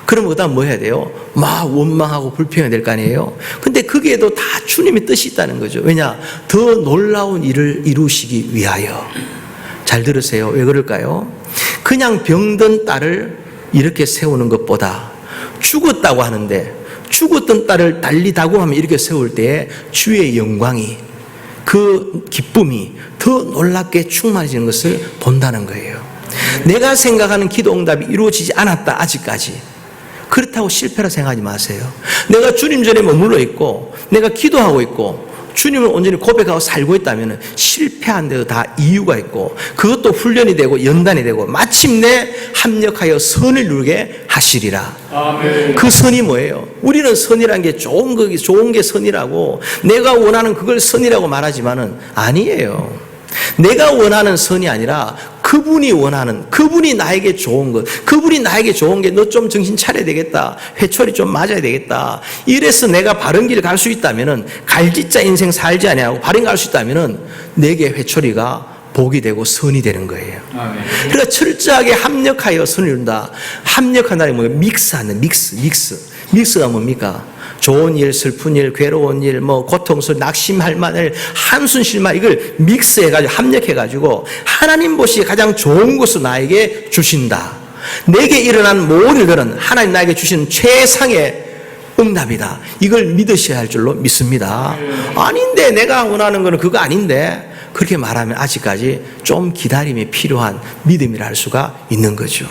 그럼 그다음 뭐 해야 돼요? 막 원망하고 불평해야 될 거 아니에요? 근데 그게도 다 주님의 뜻이 있다는 거죠. 왜냐? 더 놀라운 일을 이루시기 위하여. 잘 들으세요. 왜 그럴까요? 그냥 병든 딸을 이렇게 세우는 것보다 죽었다고 하는데 죽었던 딸을 달리다고 하면 이렇게 세울 때에 주의 영광이, 그 기쁨이 더 놀랍게 충만해지는 것을 본다는 거예요. 내가 생각하는 기도 응답이 이루어지지 않았다 아직까지. 그렇다고 실패라 생각하지 마세요. 내가 주님 전에 머물러 있고 내가 기도하고 있고 주님을 온전히 고백하고 살고 있다면 실패한 데도 다 이유가 있고 그것도 훈련이 되고 연단이 되고 마침내 합력하여 선을 이루게 하시리라. 아멘. 그 선이 뭐예요? 우리는 선이라는 게 좋은 게 선이라고, 내가 원하는 그걸 선이라고 말하지만은 아니에요. 내가 원하는 선이 아니라 그분이 원하는, 그분이 나에게 좋은 것, 그분이 나에게 좋은 게 너 좀 정신 차려야 되겠다, 회초리 좀 맞아야 되겠다, 이래서 내가 바른 길을 갈 수 있다면은, 갈짓자 인생 살지 아니하고 바른 길 갈 수 있다면은 내게 회초리가 복이 되고 선이 되는 거예요. 아멘. 그러니까 철저하게 합력하여 선을 이룬다. 합력한다는 게 뭐예요? 믹스하는, 믹스가 뭡니까? 좋은 일, 슬픈 일, 괴로운 일, 고통스러운, 낙심할 만한 한순 실만, 이걸 믹스해가지고 합력해가지고 하나님 보시기에 가장 좋은 것을 나에게 주신다. 내게 일어난 모든 일들은 하나님 나에게 주시는 최상의 응답이다. 이걸 믿으셔야 할 줄로 믿습니다. 아닌데, 내가 원하는 거는 그거 아닌데, 그렇게 말하면 아직까지 좀 기다림이 필요한 믿음이라 할 수가 있는 거죠.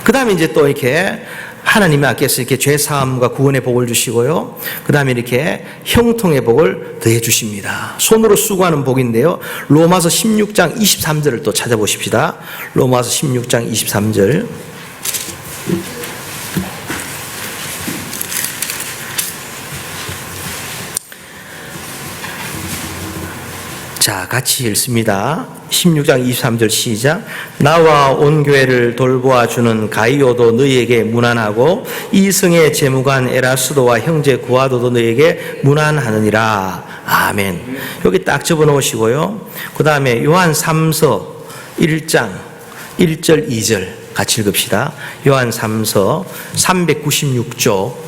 그 다음에 이제 또 이렇게 하나님의 아께서 이렇게 죄사함과 구원의 복을 주시고요. 그 다음에 이렇게 형통의 복을 더해 주십니다. 손으로 수고하는 복인데요. 로마서 16장 23절을 또 찾아보십시다. 로마서 16장 23절. 자, 같이 읽습니다. 16장 23절 시작. 나와 온 교회를 돌보아 주는 가이오도 너희에게 문안하고 이성의 재무관 에라스도와 형제 구아도도 너희에게 문안하느니라. 아멘. 여기 딱 접어놓으시고요. 그 다음에 요한 3서 1장 1절 2절 같이 읽읍시다. 요한 3서 396쪽.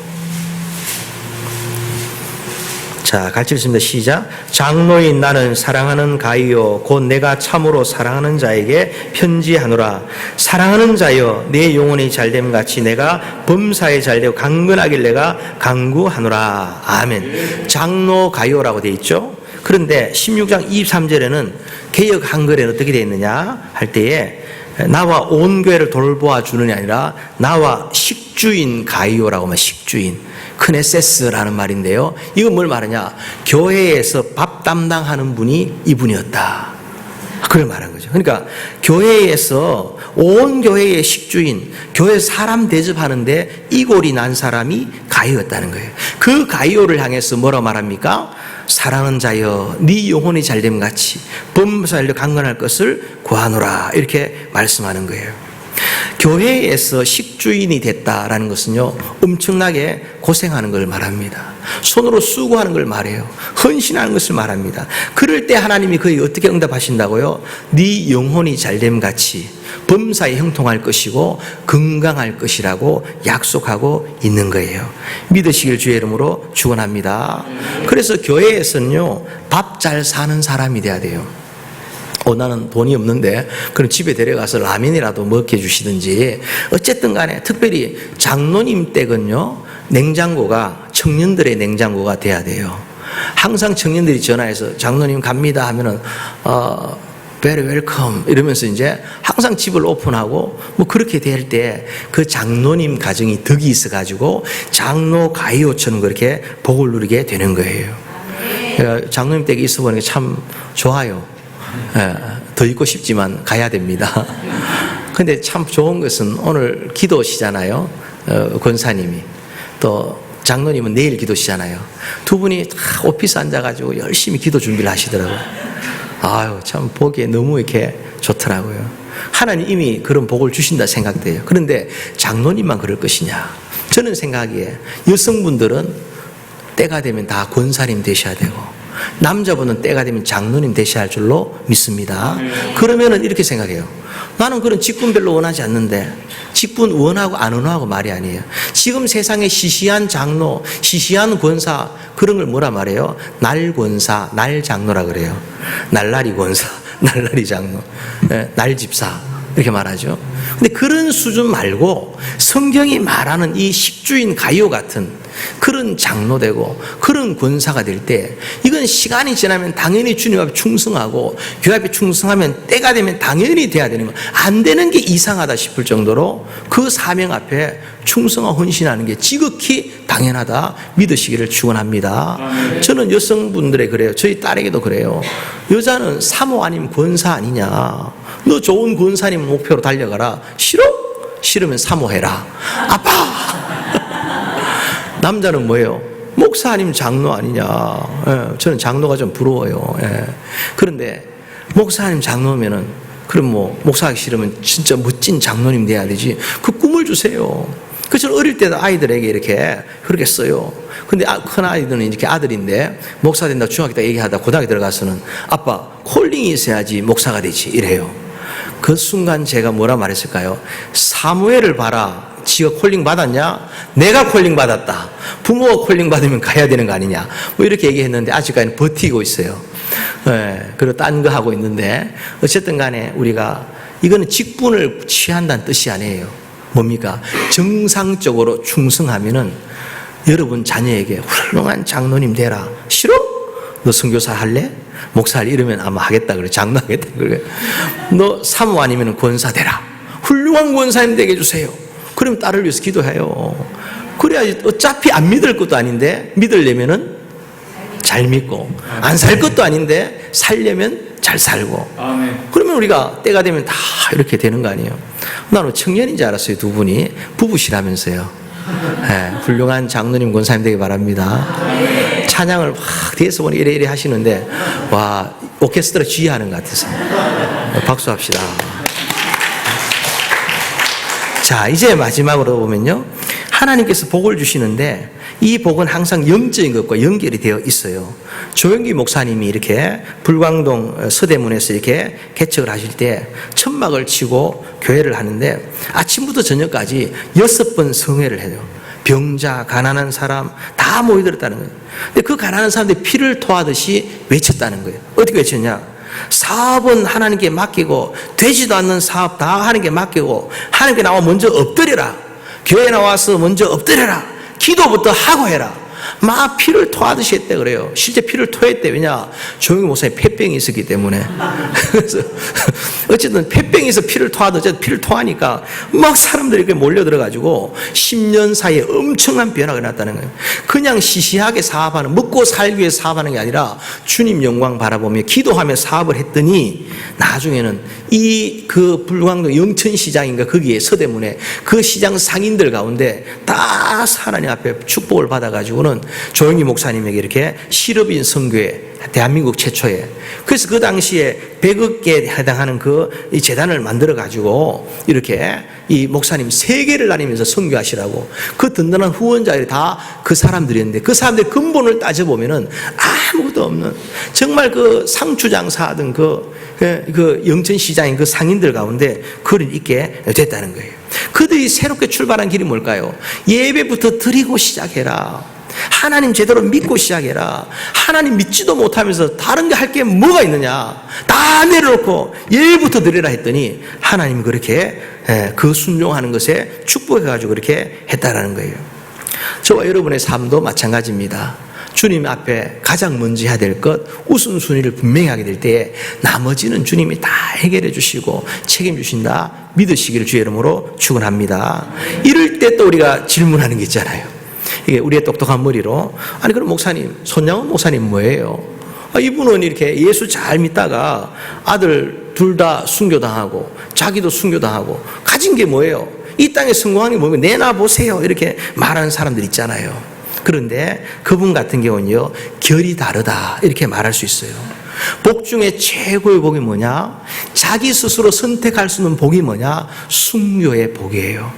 자, 같이 읽습니다. 시작. 장로인 나는 사랑하는 가이오 곧 내가 참으로 사랑하는 자에게 편지하노라. 사랑하는 자여 내 영혼이 잘됨 같이 내가 범사에 잘되고 강건하길 내가 강구하노라. 아멘. 장로 가이오라고 되어 있죠. 그런데 16장 23절에는 개역 한글에는 어떻게 되어 있느냐 할 때에 나와 온 교회를 돌보아 주느냐 아니라 나와 식주인 가이오라고 하면 식주인 크네세스라는 말인데요. 이건 뭘 말하냐? 교회에서 밥 담당하는 분이 이분이었다. 그걸 말한 거죠. 그러니까 교회에서 온 교회의 식주인, 교회 사람 대접하는데 이골이 난 사람이 가이오였다는 거예요. 그 가이오를 향해서 뭐라고 말합니까? 사랑하는 자여 네 영혼이 잘됨 같이 범사일로 강건할 것을 구하노라. 이렇게 말씀하는 거예요. 교회에서 식주인이 됐다라는 것은요, 엄청나게 고생하는 걸 말합니다. 손으로 수고하는 걸 말해요. 헌신하는 것을 말합니다. 그럴 때 하나님이 그에게 어떻게 응답하신다고요? 네 영혼이 잘됨 같이 범사에 형통할 것이고 건강할 것이라고 약속하고 있는 거예요. 믿으시길 주의 이름으로 축원합니다. 그래서 교회에서는요, 밥 잘 사는 사람이 돼야 돼요. 나는 돈이 없는데 그럼 집에 데려가서 라면이라도 먹게 해주시든지, 어쨌든 간에 특별히 장로님 댁은요, 냉장고가 청년들의 냉장고가 돼야 돼요. 항상 청년들이 전화해서 장로님 갑니다 하면은 very welcome 이러면서 이제 항상 집을 오픈하고 뭐 그렇게 될 때 그 장로님 가정이 덕이 있어가지고 장로 가이오처럼 그렇게 복을 누리게 되는 거예요. 그러니까 장로님 댁에 있어 보니까 참 좋아요. 더 있고 싶지만 가야 됩니다. 근데 참 좋은 것은 오늘 기도시잖아요. 권사님이. 또 장로님은 내일 기도시잖아요. 두 분이 다 오피스 앉아가지고 열심히 기도 준비를 하시더라고요. 아유, 참 보기에 너무 이렇게 좋더라고요. 하나님 이미 그런 복을 주신다 생각돼요. 그런데 장로님만 그럴 것이냐? 저는 생각이에요. 여성분들은 때가 되면 다 권사님 되셔야 되고, 남자분은 때가 되면 장로님 되셔야 할 줄로 믿습니다. 그러면은 이렇게 생각해요. 나는 그런 직분 별로 원하지 않는데, 직분 원하고 안 원하고 말이 아니에요. 지금 세상에 시시한 장로, 시시한 권사, 그런 걸 뭐라 말해요? 날권사, 날장로라 그래요. 날라리 권사, 날라리 장로, 날집사 이렇게 말하죠. 근데 그런 수준 말고 성경이 말하는 이 식주인 가이오 같은 그런 장로 되고 그런 권사가 될 때, 이건 시간이 지나면 당연히 주님 앞에 충성하고 교회 앞에 충성하면 때가 되면 당연히 돼야 되는 거, 안 되는 게 이상하다 싶을 정도로 그 사명 앞에 충성하고 헌신하는 게 지극히 당연하다 믿으시기를 축원합니다. 저는 여성분들에 그래요. 저희 딸에게도 그래요. 여자는 사모 아니면 권사 아니냐, 너 좋은 권사님 목표로 달려가라. 싫어? 싫으면 사모해라. 아빠! 남자는 뭐예요? 목사 아니면 장로 아니냐. 저는 장로가 좀 부러워요. 그런데 목사 아니면 장로면은, 그럼 뭐 목사하기 싫으면 진짜 멋진 장로님 돼야 되지. 그 꿈을 주세요. 그래서 저는 어릴 때도 아이들에게 이렇게 그렇게 써요. 근데 큰 아이들은 이렇게 아들인데 목사 된다 중학교 때 얘기하다 고등학교 들어가서는 아빠 콜링이 있어야지 목사가 되지 이래요. 그 순간 제가 뭐라 말했을까요? 사무엘을 봐라. 지가 콜링 받았냐? 내가 콜링 받았다. 부모가 콜링 받으면 가야 되는 거 아니냐? 뭐 이렇게 얘기했는데 아직까지는 버티고 있어요. 그리고 딴 거 하고 있는데, 어쨌든 간에 우리가 이거는 직분을 취한다는 뜻이 아니에요. 뭡니까? 정상적으로 충성하면은 여러분 자녀에게 훌륭한 장로님 되라. 싫어? 너 선교사 할래? 목사 할래? 이러면 아마 하겠다 그래. 장로 하겠다 그래. 너 사모 아니면 권사 되라. 훌륭한 권사님 되게 해주세요. 그럼 딸을 위해서 기도해요. 그래야지. 어차피 안 믿을 것도 아닌데 믿으려면은 잘 믿고, 안 살 것도 아닌데 살려면 잘 살고. 그러면 우리가 때가 되면 다 이렇게 되는 거 아니에요. 나는 청년인 줄 알았어요. 두 분이 부부시라면서요. 훌륭한 장로님 권사님 되기 바랍니다. 찬양을 확 뒤에서 보니 이래 하시는데, 와, 오케스트라 지휘하는 것 같아서 박수합시다. 자, 이제 마지막으로 보면요, 하나님께서 복을 주시는데 이 복은 항상 영적인 것과 연결이 되어 있어요. 조영기 목사님이 이렇게 불광동 서대문에서 이렇게 개척을 하실 때 천막을 치고 교회를 하는데 아침부터 저녁까지 6번 성회를 해요. 병자, 가난한 사람 다 모여들었다는 거예요. 근데 그 가난한 사람들이 피를 토하듯이 외쳤다는 거예요. 어떻게 외쳤냐? 사업은 하나님께 맡기고, 되지도 않는 사업 다 하나님께 맡기고, 하나님께 나와 먼저 엎드려라. 교회 나와서 먼저 엎드려라. 기도부터 하고 해라. 막 피를 토하듯이 했대 그래요. 실제 피를 토했대. 왜냐? 조영기 목사님 폐병이 있었기 때문에. 그래서 어쨌든 폐병이 있어 피를 토하듯이 피를 토하니까 막 사람들이 이렇게 몰려들어가지고 10년 사이에 엄청난 변화가 났다는 거예요. 그냥 시시하게 사업하는, 먹고 살기 위해 사업하는 게 아니라 주님 영광 바라보며 기도하며 사업을 했더니 나중에는 그 불광동 영천시장인가 거기에 서대문에 그 시장 상인들 가운데 다 하나님 앞에 축복을 받아가지고는 조영기 목사님에게 이렇게 실업인 선교회, 대한민국 최초에, 그래서 그 당시에 100억에 해당하는 이 재단을 만들어가지고 이렇게 이 목사님 세계를 다니면서 선교하시라고 그 든든한 후원자들이 다 그 사람들이었는데, 그 사람들의 근본을 따져보면은 아무것도 없는, 정말 그 상추장사하던 그 영천시장인 그 상인들 가운데 그를 있게 됐다는 거예요. 그들이 새롭게 출발한 길이 뭘까요? 예배부터 드리고 시작해라. 하나님 제대로 믿고 시작해라. 하나님 믿지도 못하면서 다른 게 할 게 뭐가 있느냐. 다 내려놓고 예배부터 드리라 했더니 하나님 그렇게 그 순종하는 것에 축복해가지고 그렇게 했다라는 거예요. 저와 여러분의 삶도 마찬가지입니다. 주님 앞에 가장 먼저 해야 될 것, 우선순위를 분명히 하게 될 때에 나머지는 주님이 다 해결해 주시고 책임주신다 믿으시기를 주의 이름으로 축원합니다. 이럴 때 또 우리가 질문하는 게 있잖아요. 이게 우리의 똑똑한 머리로, 아니 그럼 목사님, 손양원 목사님 뭐예요? 이분은 이렇게 예수 잘 믿다가 아들 둘 다 순교당하고 자기도 순교당하고 가진 게 뭐예요? 이 땅에 성공하는 게 뭐예요? 내놔보세요 이렇게 말하는 사람들 있잖아요. 그런데 그분 같은 경우는요, 결이 다르다 이렇게 말할 수 있어요. 복 중에 최고의 복이 뭐냐? 자기 스스로 선택할 수 있는 복이 뭐냐? 순교의 복이에요.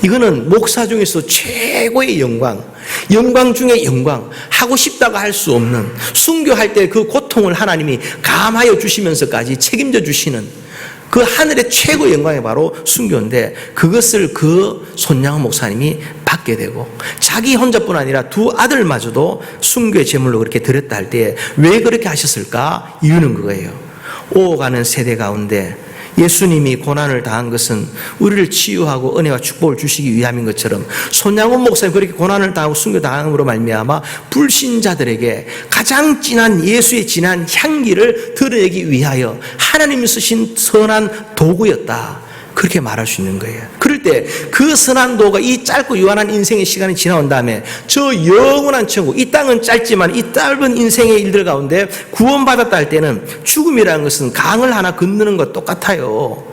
이거는 목사 중에서 최고의 영광, 영광 중에 영광, 하고 싶다고 할 수 없는, 순교할 때 그 고통을 하나님이 감하여 주시면서까지 책임져 주시는 그 하늘의 최고의 영광이 바로 순교인데, 그것을 그 손양원 목사님이 받게 되고 자기 혼자뿐 아니라 두 아들마저도 순교의 제물로 그렇게 드렸다 할 때 왜 그렇게 하셨을까? 이유는 그거예요. 오가는 세대 가운데 예수님이 고난을 당한 것은 우리를 치유하고 은혜와 축복을 주시기 위함인 것처럼 손양원 목사님 그렇게 고난을 당하고 순교당함으로 말미암아 불신자들에게 가장 진한 예수의 진한 향기를 드러내기 위하여 하나님이 쓰신 선한 도구였다, 그렇게 말할 수 있는 거예요. 그럴 때 그 선한 도가 이 짧고 유한한 인생의 시간이 지나온 다음에 저 영원한 천국, 이 땅은 짧지만 이 짧은 인생의 일들 가운데 구원받았다 할 때는 죽음이라는 것은 강을 하나 건너는 것 똑같아요.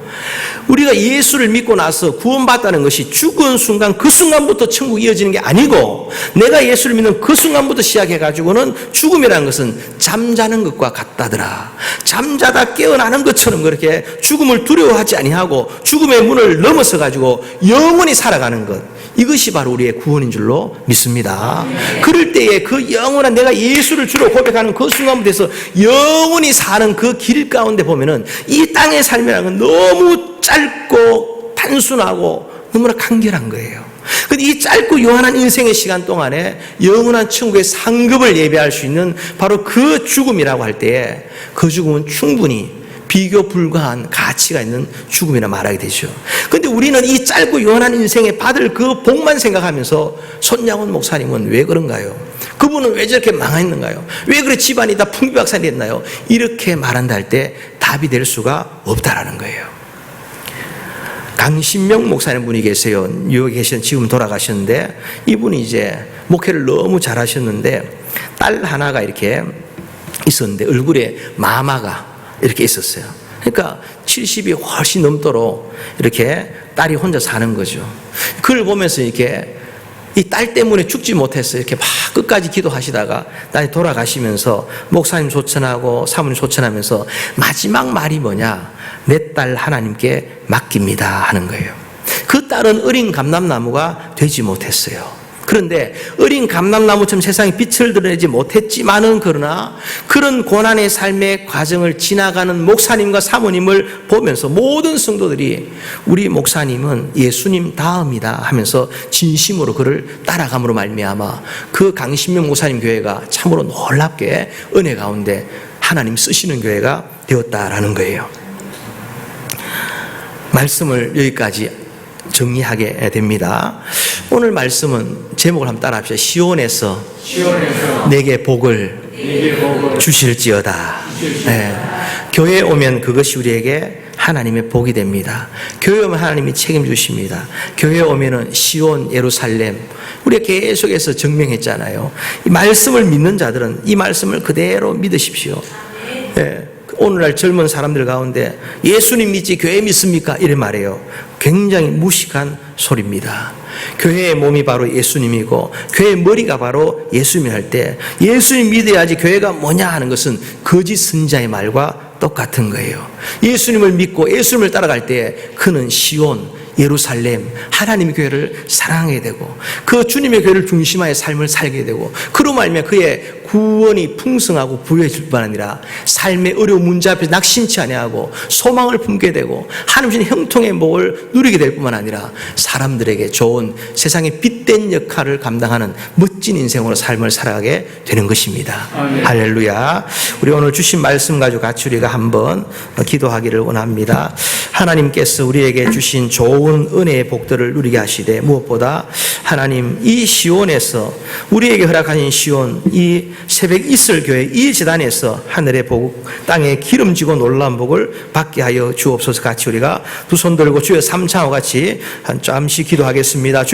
우리가 예수를 믿고 나서 구원받다는 것이 죽은 순간 그 순간부터 천국이 이어지는 게 아니고, 내가 예수를 믿는 그 순간부터 시작해가지고는 죽음이라는 것은 잠자는 것과 같다더라. 잠자다 깨어나는 것처럼 그렇게 죽음을 두려워하지 아니하고 죽음의 문을 넘어서 가지고 영원히 살아가는 것, 이것이 바로 우리의 구원인 줄로 믿습니다. 그럴 때에 그 영원한 내가 예수를 주로 고백하는 그 순간부터 해서 영원히 사는 그 길 가운데 보면은 이 땅의 삶이라는 건 너무 짧고 단순하고 너무나 간결한 거예요. 근데 이 짧고 요한한 인생의 시간 동안에 영원한 천국의 상급을 예배할 수 있는 바로 그 죽음이라고 할 때에 그 죽음은 충분히 비교 불가한 가치가 있는 죽음이라 말하게 되죠. 그런데 우리는 이 짧고 요한한 인생에 받을 그 복만 생각하면서 손양원 목사님은 왜 그런가요? 그분은 왜 저렇게 망했는가요? 왜 그래 집안이 다 풍비박산이 됐나요? 이렇게 말한다 할 때 답이 될 수가 없다라는 거예요. 강신명 목사님 분이 계세요. 뉴욕에 계신, 지금 돌아가셨는데 이분이 이제 목회를 너무 잘하셨는데 딸 하나가 이렇게 있었는데 얼굴에 마마가 이렇게 있었어요. 그러니까 70이 훨씬 넘도록 이렇게 딸이 혼자 사는 거죠. 그걸 보면서 이렇게 이 딸 때문에 죽지 못했어요. 이렇게 막 끝까지 기도하시다가 딸이 돌아가시면서 목사님 소천하고 사모님 소천하면서 마지막 말이 뭐냐? 내 딸 하나님께 맡깁니다 하는 거예요. 그 딸은 어린 감람나무가 되지 못했어요. 그런데 어린 감람나무처럼 세상에 빛을 드러내지 못했지만은, 그러나 그런 고난의 삶의 과정을 지나가는 목사님과 사모님을 보면서 모든 성도들이 우리 목사님은 예수님 다음이다 하면서 진심으로 그를 따라감으로 말미암아 그 강신명 목사님 교회가 참으로 놀랍게 은혜 가운데 하나님 쓰시는 교회가 되었다라는 거예요. 말씀을 여기까지 정리하게 됩니다. 오늘 말씀은 제목을 한번 따라합시다. 시온에서 내게 복을 주실지어다. 네. 교회에 오면 그것이 우리에게 하나님의 복이 됩니다. 교회에 오면 하나님이 책임주십니다. 교회에 오면은 시온, 예루살렘, 우리가 계속해서 증명했잖아요. 이 말씀을 믿는 자들은 이 말씀을 그대로 믿으십시오. 네. 오늘날 젊은 사람들 가운데 예수님 믿지 교회 믿습니까? 이래 말해요. 굉장히 무식한 소리입니다. 교회의 몸이 바로 예수님이고 교회의 머리가 바로 예수님이 할 때 예수님 믿어야지 교회가 뭐냐 하는 것은 거짓 선지자의 말과 똑같은 거예요. 예수님을 믿고 예수님을 따라갈 때 그는 시온, 예루살렘, 하나님의 교회를 사랑하게 되고 그 주님의 교회를 중심하여 삶을 살게 되고 그로 말미암아 그의 구원이 풍성하고 부유해질 뿐 아니라 삶의 어려운 문제 앞에서 낙심치 아니하고 소망을 품게 되고 하나님 주신 형통의 복을 누리게 될 뿐만 아니라 사람들에게 좋은 세상의 빛된 역할을 감당하는 멋진 인생으로 삶을 살아가게 되는 것입니다. 아멘. 할렐루야. 우리 오늘 주신 말씀 가지고 같이 우리가 한번 기도하기를 원합니다. 하나님께서 우리에게 주신 좋은 은혜의 복들을 누리게 하시되 무엇보다 하나님 이 시온에서 우리에게 허락하신 시온 이 새벽 이슬교회 이 재단에서 하늘의 복 땅에 기름지고 놀라운 복을 받게 하여 주옵소서. 같이 우리가 두 손 들고 주여 삼창하고 같이 한 잠시 기도하겠습니다. 주여